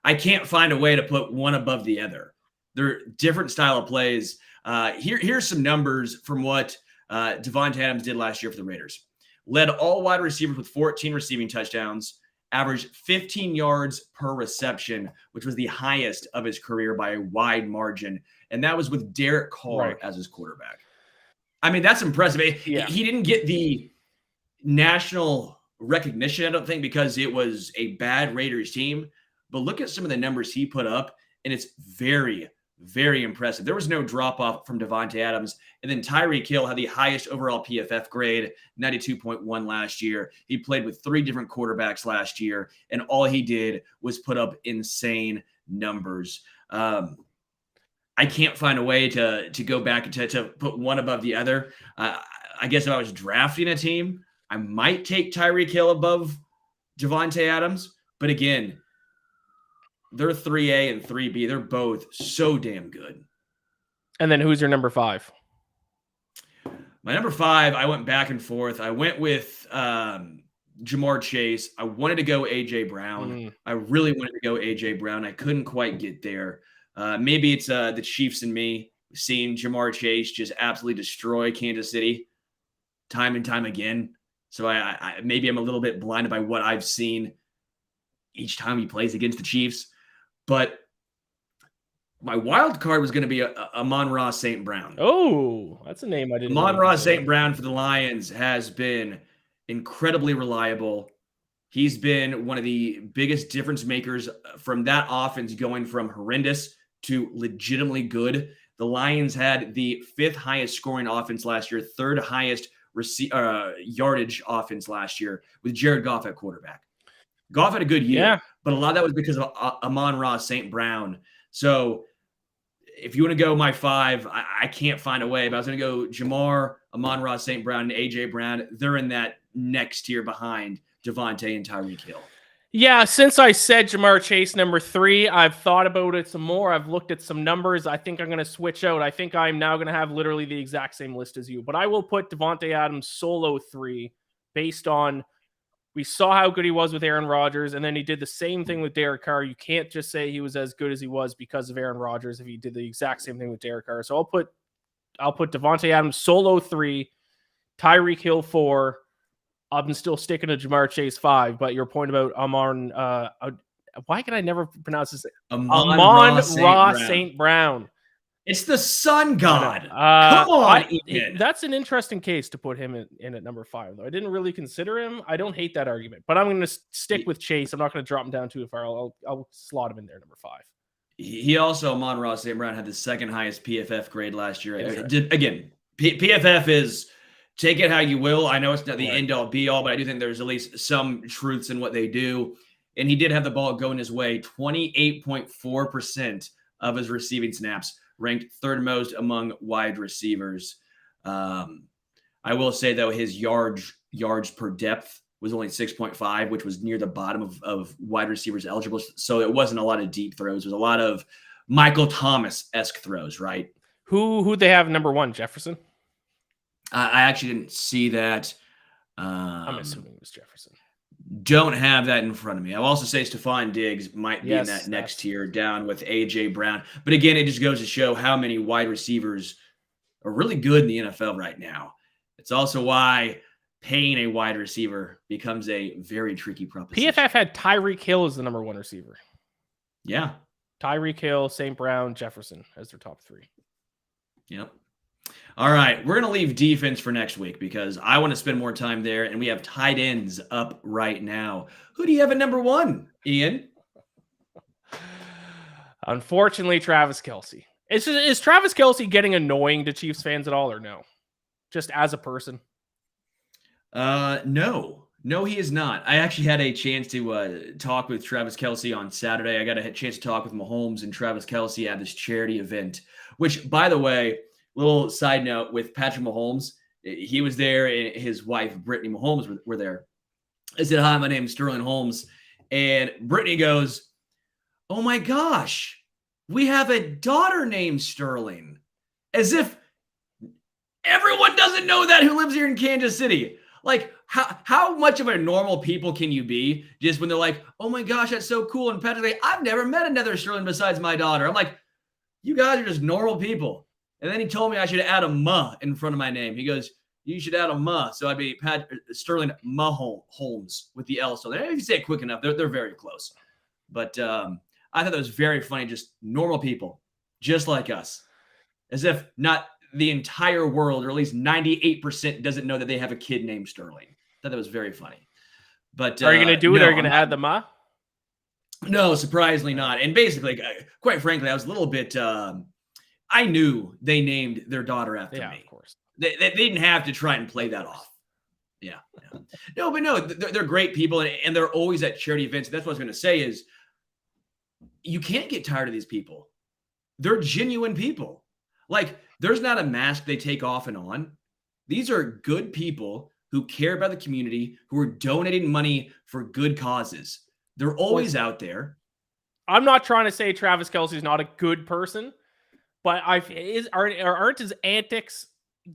I can't find a way to put one above the other. They're different style of plays. Here's some numbers from what Devontae Adams did last year for the Raiders. Led all wide receivers with 14 receiving touchdowns, averaged 15 yards per reception, which was the highest of his career by a wide margin. And that was with Derek Carr as his quarterback. I mean, that's impressive. Yeah. He didn't get the national recognition, I don't think, because it was a bad Raiders team. But look at some of the numbers he put up, and it's very, very impressive. There was no drop-off from Devontae Adams. And then Tyreek Hill had the highest overall PFF grade, 92.1 last year. He played with 3 different quarterbacks last year, and all he did was put up insane numbers. I can't find a way to go back to put one above the other. I guess if I was drafting a team, I might take Tyreek Hill above Devontae Adams. But again, they're 3A and 3B. They're both so damn good. And then who's your number 5? My number 5, I went back and forth. I went with Jamar Chase. I wanted to go A.J. Brown. I really wanted to go A.J. Brown. I couldn't quite get there. Maybe it's the Chiefs and me seeing Jamar Chase just absolutely destroy Kansas City time and time again. So I maybe I'm a little bit blinded by what I've seen each time he plays against the Chiefs. But my wild card was going to be Amon-Ra St. Brown. Oh, that's a name I didn't know. Amon-Ra St. Brown for the Lions has been incredibly reliable. He's been one of the biggest difference makers from that offense going from horrendous to legitimately good. The Lions had the 5th highest scoring offense last year, 3rd highest yardage offense last year with Jared Goff at quarterback. Goff had a good year, but a lot of that was because of Amon-Ra St. Brown. So if you want to go my 5, I can't find a way, but I was going to go Jamar, Amon-Ra St. Brown, and A.J. Brown. They're in that next tier behind Devontae and Tyreek Hill. Yeah, since I said Jamar Chase number 3, I've thought about it some more. I've looked at some numbers. I think I'm going to switch out. I think I'm now going to have literally the exact same list as you. But I will put Devontae Adams solo 3 based on we saw how good he was with Aaron Rodgers, and then he did the same thing with Derek Carr. You can't just say he was as good as he was because of Aaron Rodgers if he did the exact same thing with Derek Carr. So I'll put Devontae Adams solo 3, Tyreek Hill 4. I'm still sticking to Jamar Chase 5, but your point about why can I never pronounce this? Amon-Ra St. Brown. It's the sun god. Come on, Iain. That's an interesting case to put him in at number 5, though. I didn't really consider him. I don't hate that argument, but I'm going to stick with Chase. I'm not going to drop him down too far. I'll slot him in there, number 5. He also, Amon-Ra St. Brown, had the 2nd highest PFF grade last year. Right. Again, PFF is... Take it how you will. I know it's not the end-all, be-all, but I do think there's at least some truths in what they do. And he did have the ball going his way. 28.4% of his receiving snaps, ranked 3rd most among wide receivers. I will say, though, his yards per depth was only 6.5, which was near the bottom of wide receivers eligible. So it wasn't a lot of deep throws. It was a lot of Michael Thomas-esque throws, right? Who'd they have number 1, Jefferson? I actually didn't see that. I'm assuming it was Jefferson. Don't have that in front of me. I'll also say Stephon Diggs might be in that Yes, next tier down with A.J. Brown. But again, it just goes to show how many wide receivers are really good in the NFL right now. It's also why paying a wide receiver becomes a very tricky proposition. PFF had Tyreek Hill as the number 1 receiver. Yeah. Tyreek Hill, St. Brown, Jefferson as their top 3. Yep. All right, we're going to leave defense for next week because I want to spend more time there, and we have tight ends up right now. Who do you have at number 1, Ian? Unfortunately, Travis Kelce. Is Travis Kelce getting annoying to Chiefs fans at all, or no? Just as a person? No, he is not. I actually had a chance to talk with Travis Kelce on Saturday. I got a chance to talk with Holmes and Travis Kelce at this charity event, which, by the way, little side note with Patrick Mahomes, he was there and his wife, Brittany Mahomes, were there. I said, hi, my name is Sterling Holmes. And Brittany goes, oh my gosh, we have a daughter named Sterling. As if everyone doesn't know that who lives here in Kansas City. Like, how much of a normal people can you be just when they're like, oh my gosh, that's so cool. And Patrick's like, I've never met another Sterling besides my daughter. I'm like, you guys are just normal people. And then he told me I should add a "ma" in front of my name. He goes, you should add a "ma." So I'd be Sterling Holmes with the L. So if you say it quick enough, they're very close. But I thought that was very funny. Just normal people, just like us. As if not the entire world, or at least 98% doesn't know that they have a kid named Sterling. I thought that was very funny. But are you going to do it? Or are you going to add the "ma"? No, surprisingly not. And basically, quite frankly, I was a little bit... I knew they named their daughter after me. Of course. They didn't have to try and play that off. Yeah. No, but no, they're great people, and they're always at charity events. That's what I was going to say is you can't get tired of these people. They're genuine people. Like, there's not a mask they take off and on. These are good people who care about the community, who are donating money for good causes. They're always out there. I'm not trying to say Travis Kelce is not a good person, but aren't his antics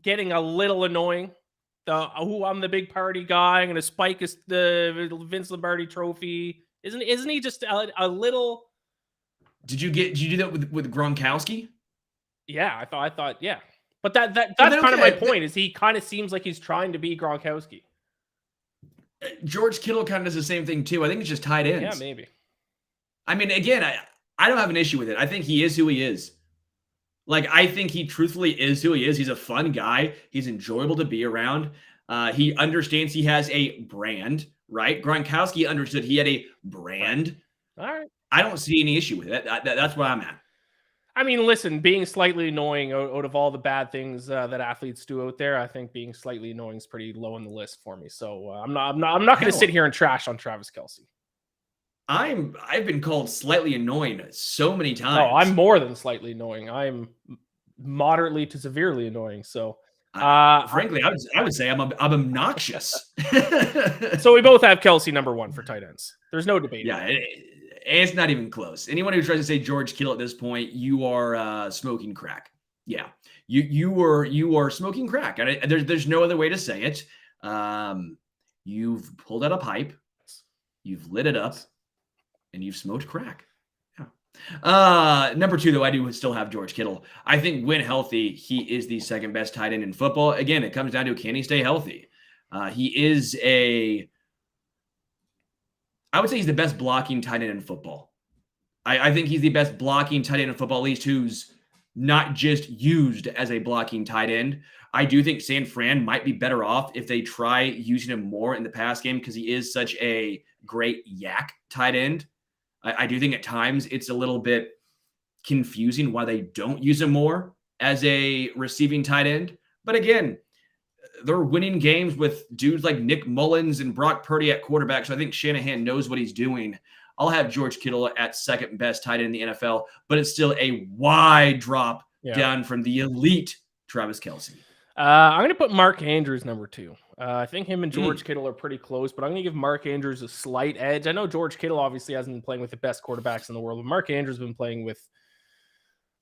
getting a little annoying? I'm the big party guy. I'm going to spike the Vince Lombardi trophy. Isn't he just a little? Did you do that with Gronkowski? Yeah, I thought, yeah. But that's kind of my point. Is he kind of seems like he's trying to be Gronkowski. George Kittle kind of does the same thing too. I think it's just tight ends. Yeah, maybe. I mean, again, I don't have an issue with it. I think he is who he is. Like, I think he truthfully is who he is. He's a fun guy. He's enjoyable to be around. He understands he has a brand, right? Gronkowski understood he had a brand. All right. I don't see any issue with it. That's where I'm at. I mean, listen, being slightly annoying out of all the bad things that athletes do out there, I think being slightly annoying is pretty low on the list for me. So I'm not going to sit here and trash on Travis Kelce. I've been called slightly annoying so many times. Oh, I'm more than slightly annoying. I'm moderately to severely annoying. So, frankly, I would say I'm obnoxious. So we both have Kelce number 1 for tight ends. There's no debate. Yeah, it's not even close. Anyone who tries to say George Kittle at this point, you are smoking crack. Yeah, you are smoking crack. There's no other way to say it. You've pulled out a pipe, you've lit it up, and you've smoked crack. Yeah. Number 2, though, I do still have George Kittle. I think when healthy, he is the second best tight end in football. Again, it comes down to, can he stay healthy? He is I would say he's the best blocking tight end in football. I think he's the best blocking tight end in football, at least who's not just used as a blocking tight end. I do think San Fran might be better off if they try using him more in the pass game because he is such a great yak tight end. I do think at times it's a little bit confusing why they don't use him more as a receiving tight end. But again, they're winning games with dudes like Nick Mullins and Brock Purdy at quarterback. So I think Shanahan knows what he's doing. I'll have George Kittle at second best tight end in the NFL, but it's still a wide drop down from the elite Travis Kelce. I'm going to put Mark Andrews number 2. I think him and George Kittle are pretty close, but I'm going to give Mark Andrews a slight edge. I know George Kittle obviously hasn't been playing with the best quarterbacks in the world, but Mark Andrews has been playing with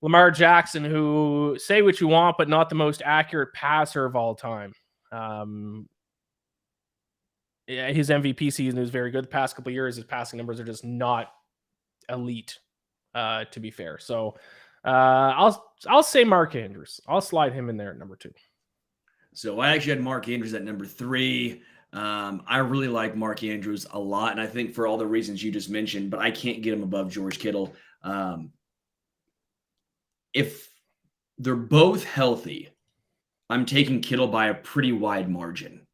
Lamar Jackson, who, say what you want, but not the most accurate passer of all time. his MVP season was very good. The past couple of years, his passing numbers are just not elite, to be fair. So I'll say Mark Andrews. I'll slide him in there at number 2. So I actually had Mark Andrews at number 3. I really like Mark Andrews a lot, and I think for all the reasons you just mentioned, but I can't get him above George Kittle. If they're both healthy, I'm taking Kittle by a pretty wide margin.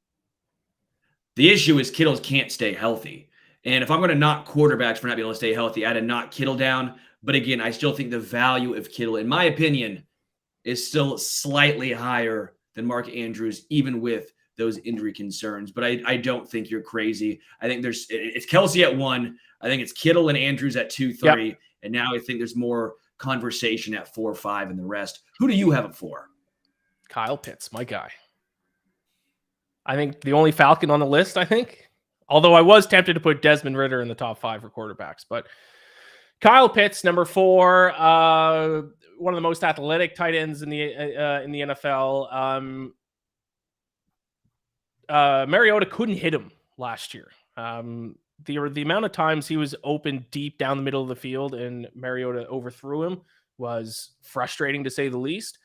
The issue is Kittle can't stay healthy. And if I'm going to knock quarterbacks for not being able to stay healthy, I'd knock Kittle down. But again, I still think the value of Kittle, in my opinion, is still slightly higher than Mark Andrews, even with those injury concerns. But I don't think you're crazy. I think it's Kelsey at 1. I think it's Kittle and Andrews at 2, 3. Yep. And now I think there's more conversation at 4, 5, and the rest. Who do you have at 4? Kyle Pitts, my guy. I think the only Falcon on the list, I think. Although I was tempted to put Desmond Ridder in the top 5 for quarterbacks. But Kyle Pitts, number 4, one of the most athletic tight ends in the NFL. Mariota couldn't hit him last year. The amount of times he was open deep down the middle of the field and Mariota overthrew him was frustrating, to say the least.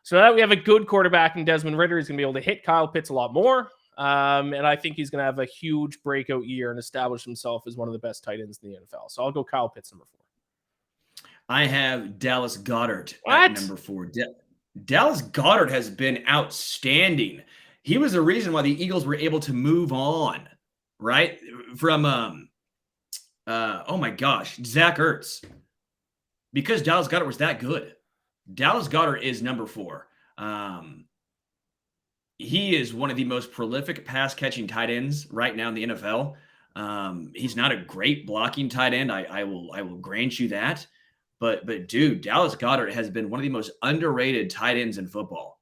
So now that we have a good quarterback in Desmond Ridder, he's going to be able to hit Kyle Pitts a lot more. And I think he's going to have a huge breakout year and establish himself as one of the best tight ends in the NFL. So I'll go Kyle Pitts, number 4. I have Dallas Goedert at number 4. Dallas Goedert has been outstanding. He was the reason why the Eagles were able to move on, right? From, oh my gosh, Zach Ertz. Because Dallas Goedert was that good. Dallas Goedert is number 4. He is one of the most prolific pass-catching tight ends right now in the NFL. He's not a great blocking tight end. I will grant you that. But dude, Dallas Goedert has been one of the most underrated tight ends in football.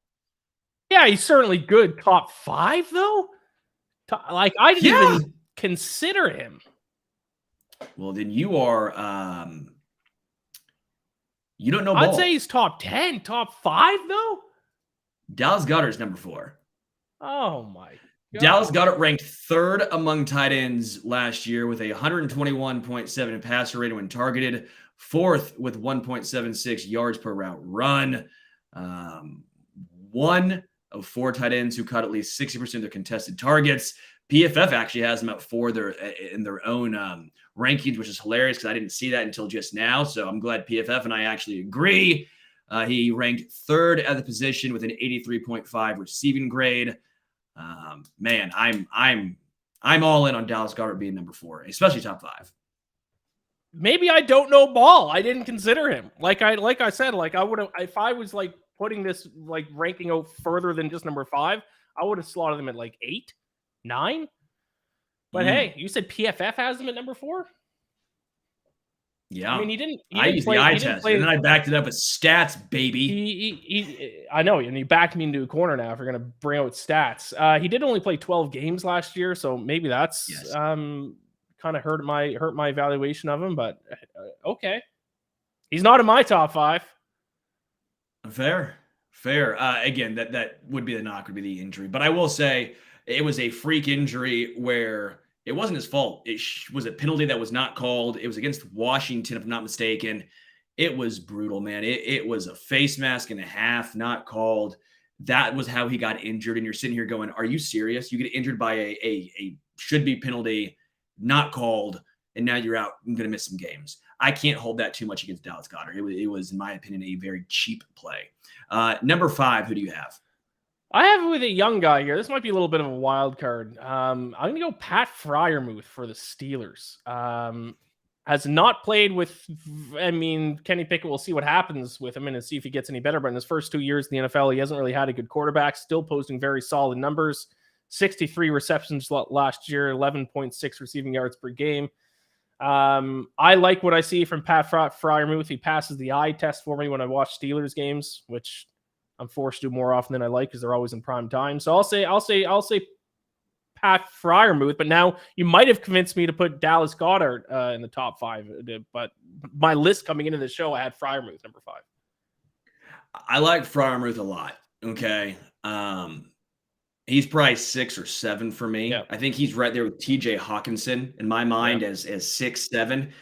Yeah, he's certainly good. Top 5, though? I didn't even consider him. Well, then you are... you don't know I'd ball. say he's top 10. Top 5, though? Dallas Goedert is number 4. Oh, my God. Dallas Goedert ranked 3rd among tight ends last year with a 121.7 passer rating when targeted, 4th with 1.76 yards per route run. 1 of 4 tight ends who caught at least 60% of their contested targets. PFF actually has them at 4 in their own rankings, which is hilarious because I didn't see that until just now. So I'm glad PFF and I actually agree. He ranked 3rd at the position with an 83.5 receiving grade. Man, I'm all in on Dallas Goedert being number 4, especially top 5. Maybe I don't know ball. I didn't consider him. Like I said, I would have, if I was putting this ranking out further than just number 5, I would have slotted them at 8, 9. But hey, you said PFF has them at number 4? Yeah. I mean, he didn't I used the eye test, and then I backed it up with stats, baby. I know, and you backed me into a corner now if you're going to bring out stats. He did only play 12 games last year, so maybe that's kind of hurt my evaluation of him, but okay. He's not in my top 5. Fair. Again, that would be the knock, would be the injury. But I will say it was a freak injury where it wasn't his fault. It was a penalty that was not called. It was against Washington, if I'm not mistaken. It was brutal, man. It was a face mask and a half, not called. That was how he got injured. And you're sitting here going, are you serious? You get injured by a should-be penalty, not called, and now you're out. I'm going to miss some games. I can't hold that too much against Dallas Goedert. It was, in my opinion, a very cheap play. Number 5, who do you have? I have it with a young guy here. This might be a little bit of a wild card. I'm going to go Pat Freiermuth for the Steelers. Has not played with, Kenny Pickett, we'll see what happens with him and see if he gets any better. But in his first 2 years in the NFL, he hasn't really had a good quarterback, still posting very solid numbers. 63 receptions last year, 11.6 receiving yards per game. I like what I see from Pat Freiermuth. He passes the eye test for me when I watch Steelers games, which I'm forced to do more often than I like because they're always in prime time. So I'll say Pat Freiermuth, but now you might have convinced me to put Dallas Goedert in the top 5. But my list coming into the show, I had Freiermuth number 5. I like Freiermuth a lot. Okay. He's probably 6 or 7 for me. Yeah. I think he's right there with TJ Hawkinson in my mind Yeah. as 6, 7.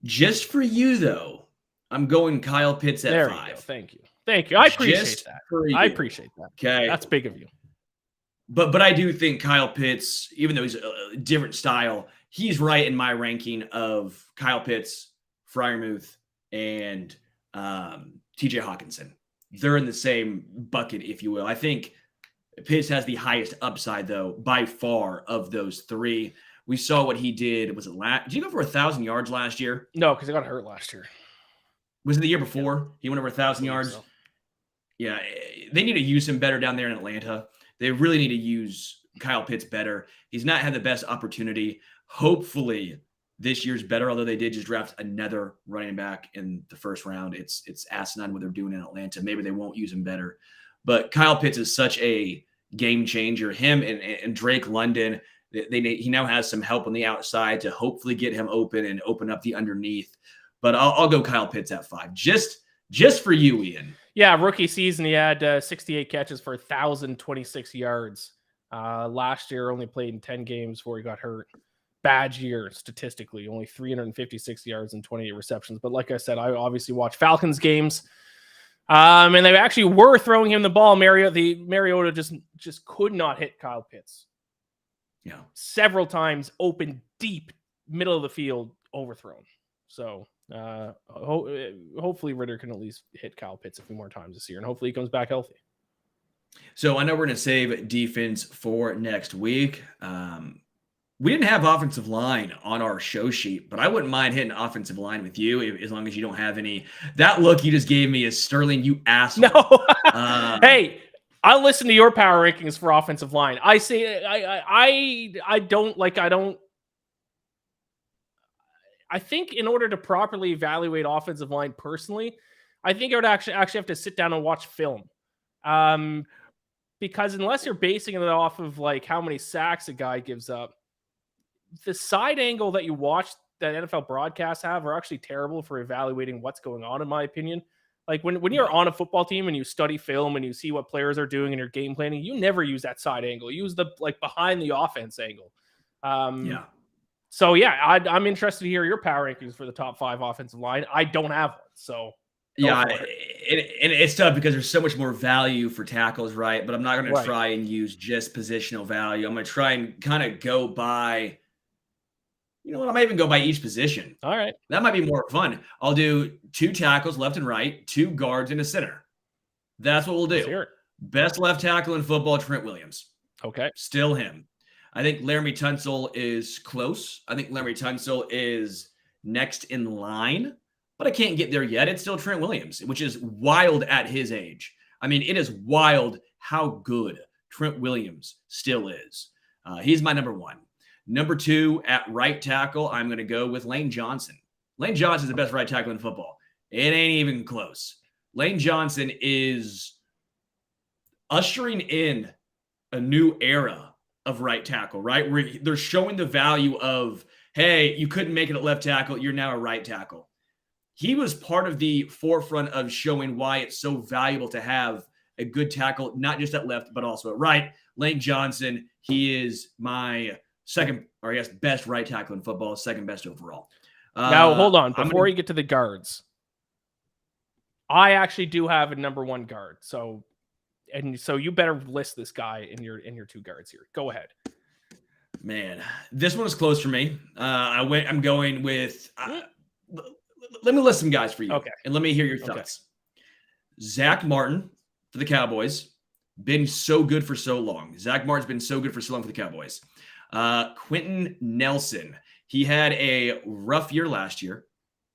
Just for you, though, I'm going Kyle Pitts at There 5. you go. Thank you. Thank you. I appreciate Just that. for I you. appreciate that. Okay. That's big of you. But I do think Kyle Pitts, even though he's a different style, he's right in my ranking of Kyle Pitts, Freiermuth, and TJ Hawkinson. They're in the same bucket, if you will. I think Pitts has the highest upside, though, by far of those 3. We saw what he did. Was it did he go for 1,000 yards last year? No, because he got hurt last year. Was it the year before? Yeah. He went over 1,000 yards. So. Yeah, they need to use him better down there in Atlanta. They really need to use Kyle Pitts better. He's not had the best opportunity. Hopefully, this year's better, although they did just draft another running back in the first round. It's asinine what they're doing in Atlanta. Maybe they won't use him better. But Kyle Pitts is such a game changer. Him and Drake London, he now has some help on the outside to hopefully get him open and open up the underneath. But I'll go Kyle Pitts at 5. Just for you, Ian. Yeah, rookie season, he had 68 catches for 1,026 yards. Last year, only played in 10 games before he got hurt. Bad year, statistically. Only 356 yards and 28 receptions. But like I said, I obviously watch Falcons games. And they actually were throwing him the ball. Mariota just could not hit Kyle Pitts. Yeah. Several times open deep, middle of the field, overthrown. So hopefully Ritter can at least hit Kyle Pitts a few more times this year, and hopefully he comes back healthy. So I know we're going to save defense for next week. We didn't have offensive line on our show sheet, but I wouldn't mind hitting offensive line with you as long as you don't have any. That look you just gave me is Sterling, you asshole. No. Hey, I listen to your power rankings for offensive line. I say I think in order to properly evaluate offensive line personally, I think I would actually have to sit down and watch film. Because unless you're basing it off of like how many sacks a guy gives up, the side angle that you watch that NFL broadcasts have are actually terrible for evaluating what's going on, in my opinion. Like when you're on a football team and you study film and you see what players are doing and you're game planning, you never use that side angle. You use the like behind the offense angle. So yeah, I'm interested to hear your power rankings for the top 5 offensive line. I don't have one, so yeah, and it's tough because there's so much more value for tackles, right? But I'm not going to try and use just positional value. I'm going to try and kind of go by. You know what? I might even go by each position. All right. That might be more fun. I'll do 2 tackles left and right, 2 guards and a center. That's what we'll do. Best left tackle in football, Trent Williams. Okay. Still him. I think Laramie Tunsil is close. I think Laramie Tunsil is next in line, but I can't get there yet. It's still Trent Williams, which is wild at his age. I mean, it is wild how good Trent Williams still is. He's my number 1. Number 2 at right tackle, I'm going to go with Lane Johnson. Lane Johnson is the best right tackle in football. It ain't even close. Lane Johnson is ushering in a new era of right tackle, right? Where they're showing the value of, hey, you couldn't make it at left tackle, you're now a right tackle. He was part of the forefront of showing why it's so valuable to have a good tackle, not just at left, but also at right. Lane Johnson, he is my second, or I guess, best right tackle in football, second best overall. Now, hold on. Before you get to the guards, I actually do have a number 1 guard. So you better list this guy in your 2 guards here. Go ahead. Man, this one is close for me. I'm going with. Let me list some guys for you. Okay. And let me hear your thoughts. Okay. Zach Martin for the Cowboys. Been so good for so long. Zach Martin's been so good for so long for the Cowboys. Quentin Nelson. He had a rough year last year,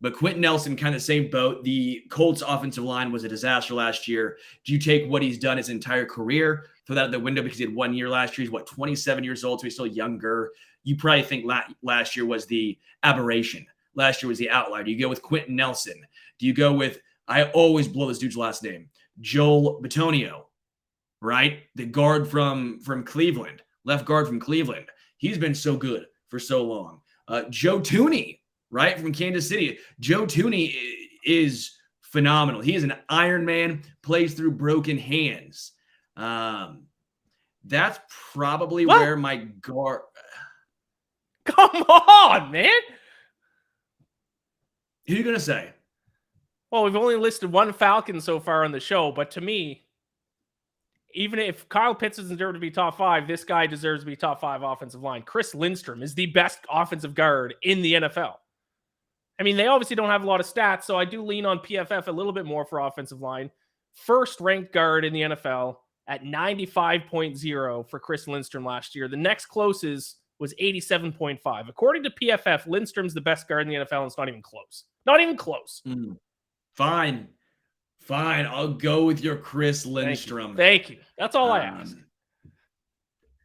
but Quentin Nelson kind of the same boat. The Colts offensive line was a disaster last year. Do you take what he's done his entire career, throw that out the window because he had 1 year last year? He's 27 years old, so he's still younger. You probably think last year was the aberration. Last year was the outlier. Do you go with Quentin Nelson? Do you go with, I always blow this dude's last name, Joel Bitonio, right? The guard from Cleveland, left guard from Cleveland. He's been so good for so long. Joe Tooney, right, from Kansas City. Joe Tooney is phenomenal. He is an Iron Man, plays through broken hands. That's probably where my guard. Come on, man. Who are you going to say? Well, we've only listed one Falcon so far on the show, but to me, even if Kyle Pitts doesn't deserve to be top 5, this guy deserves to be top 5 offensive line. Chris Lindstrom is the best offensive guard in the NFL. I mean, they obviously don't have a lot of stats, so I do lean on PFF a little bit more for offensive line. First ranked guard in the NFL at 95.0 for Chris Lindstrom last year. The next closest was 87.5. According to PFF, Lindstrom's the best guard in the NFL, and it's not even close. Not even close. Fine. I'll go with your Chris Lindstrom. Thank you. That's all I ask.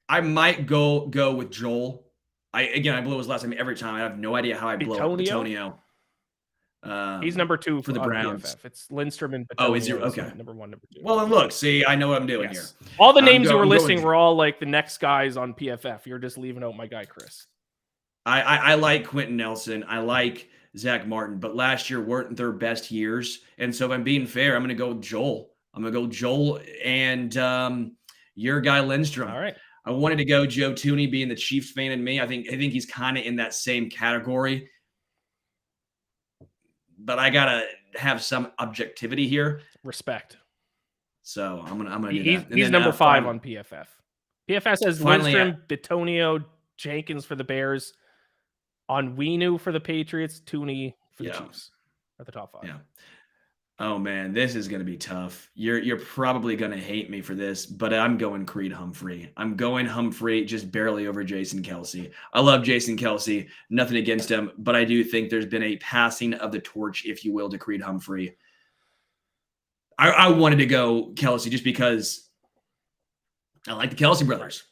I might go with Joel. I blew his last name every time. I have no idea how I blow up Bitonio. He's number 2 for the Browns. PFF. It's Lindstrom and Bitonio. Oh, is he? Okay. Number 1, number 2. Well, then look, see, I know what I'm doing here. All the names you were listing were all like the next guys on PFF. You're just leaving out my guy, Chris. I like Quentin Nelson. I like Zach Martin, but last year weren't their best years. And so if I'm being fair, I'm going to go with Joel. I'm going to go Joel and your guy Lindstrom. All right. I wanted to go Joe Tooney, being the Chiefs fan in me. I think he's kind of in that same category. But I gotta have some objectivity here. Respect. So I'm gonna do that. He's number 5 on PFF. PFF says Lindstrom, Bitonio, Jenkins for the Bears, Onwenu for the Patriots, Tooney for the Chiefs at the top 5. Yeah. Oh man, this is gonna be tough. You're probably gonna hate me for this, but I'm going Creed Humphrey. I'm going Humphrey just barely over Jason Kelce. I love Jason Kelce, nothing against him, but I do think there's been a passing of the torch, if you will, to Creed Humphrey. I wanted to go Kelce just because I like the Kelce brothers.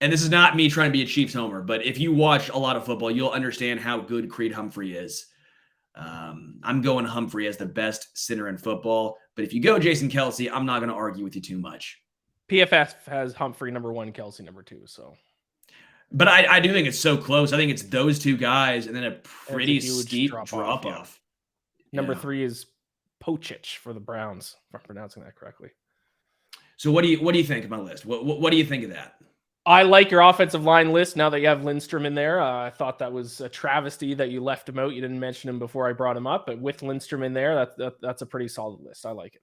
And this is not me trying to be a Chiefs homer, but if you watch a lot of football, you'll understand how good Creed Humphrey is. I'm going Humphrey as the best center in football, but if you go Jason Kelce, I'm not going to argue with you too much. PFF has Humphrey number 1, Kelce number 2. So, but I do think it's so close. I think it's those two guys, and then a pretty steep drop off. Number 3 is Pochich for the Browns, if I'm pronouncing that correctly. So what do you think of my list? What do you think of that? I like your offensive line list now that you have Lindstrom in there. I thought that was a travesty that you left him out. You didn't mention him before I brought him up, but with Lindstrom in there, that's a pretty solid list. I like it.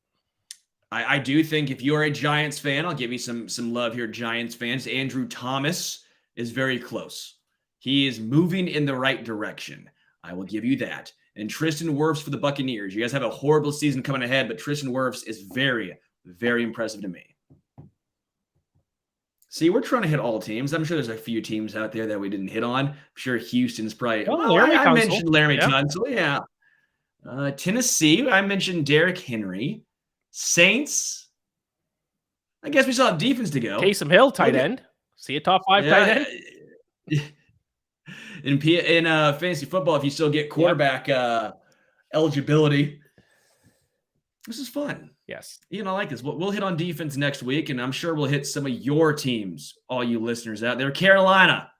I do think if you're a Giants fan, I'll give you some love here, Giants fans. Andrew Thomas is very close. He is moving in the right direction. I will give you that. And Tristan Wirfs for the Buccaneers. You guys have a horrible season coming ahead, but Tristan Wirfs is very, very impressive to me. See, we're trying to hit all teams. I'm sure there's a few teams out there that we didn't hit on. I'm sure Houston's probably. I mentioned Laramie Tunsil. Yeah. Tennessee, I mentioned Derrick Henry. Saints. I guess we still have defense to go. Taysom Hill, tight end. See a top 5 tight end. In fantasy football, if you still get quarterback eligibility, this is fun. Yes. Ian, I like this. We'll hit on defense next week, and I'm sure we'll hit some of your teams, all you listeners out there. Carolina.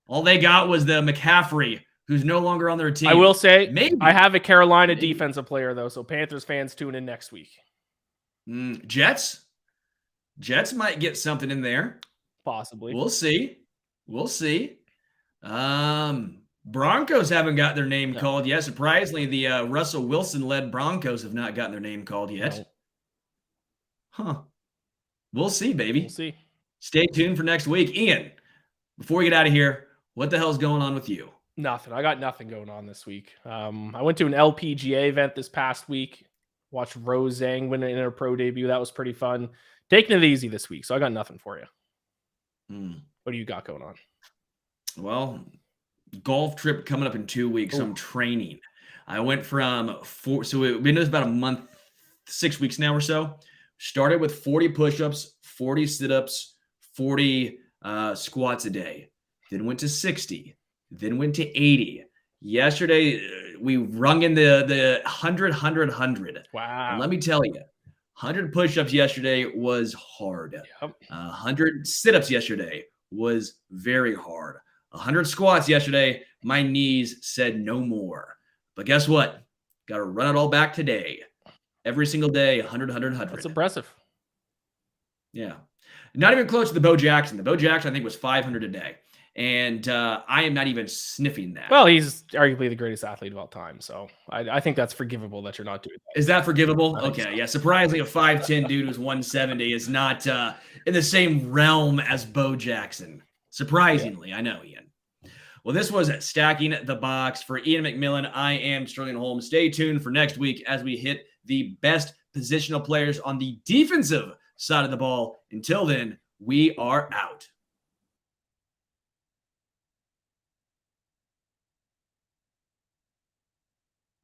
All they got was the McCaffrey, who's no longer on their team. I will say, I have a Carolina defensive player, though, so Panthers fans tune in next week. Jets? Jets might get something in there. Possibly. We'll see. Broncos haven't got their name called yet. Surprisingly, the Russell Wilson-led Broncos have not gotten their name called yet. No. Huh. We'll see, baby. We'll see. Stay tuned for next week. Ian, before we get out of here, what the hell's going on with you? Nothing. I got nothing going on this week. I went to an LPGA event this past week. Watched Rose Zhang win in her pro debut. That was pretty fun. Taking it easy this week, so I got nothing for you. What do you got going on? Well, golf trip coming up in 2 weeks. So I'm training. I went from we've been doing this about a month, 6 weeks now or so. Started with 40 push-ups, 40 sit-ups, 40 squats a day. Then went to 60. Then went to 80. Yesterday, we rung in the 100. Wow. And let me tell you, 100 push-ups yesterday was hard. 100 sit-ups yesterday was very hard. 100 squats yesterday, my knees said no more. But guess what? Got to run it all back today. Every single day, 100. That's impressive. Yeah. Not even close to the Bo Jackson. The Bo Jackson, I think, was 500 a day. And I am not even sniffing that. Well, he's arguably the greatest athlete of all time. So I think that's forgivable that you're not doing that. Is that forgivable? Okay. So. Yeah. Surprisingly, a 5'10 dude who's 170 is not in the same realm as Bo Jackson. Surprisingly, yeah. I know, Ian. Well, this was Stacking the Box. For Iain MacMillan, I am Sterling Holmes. Stay tuned for next week as we hit the best positional players on the defensive side of the ball. Until then, we are out.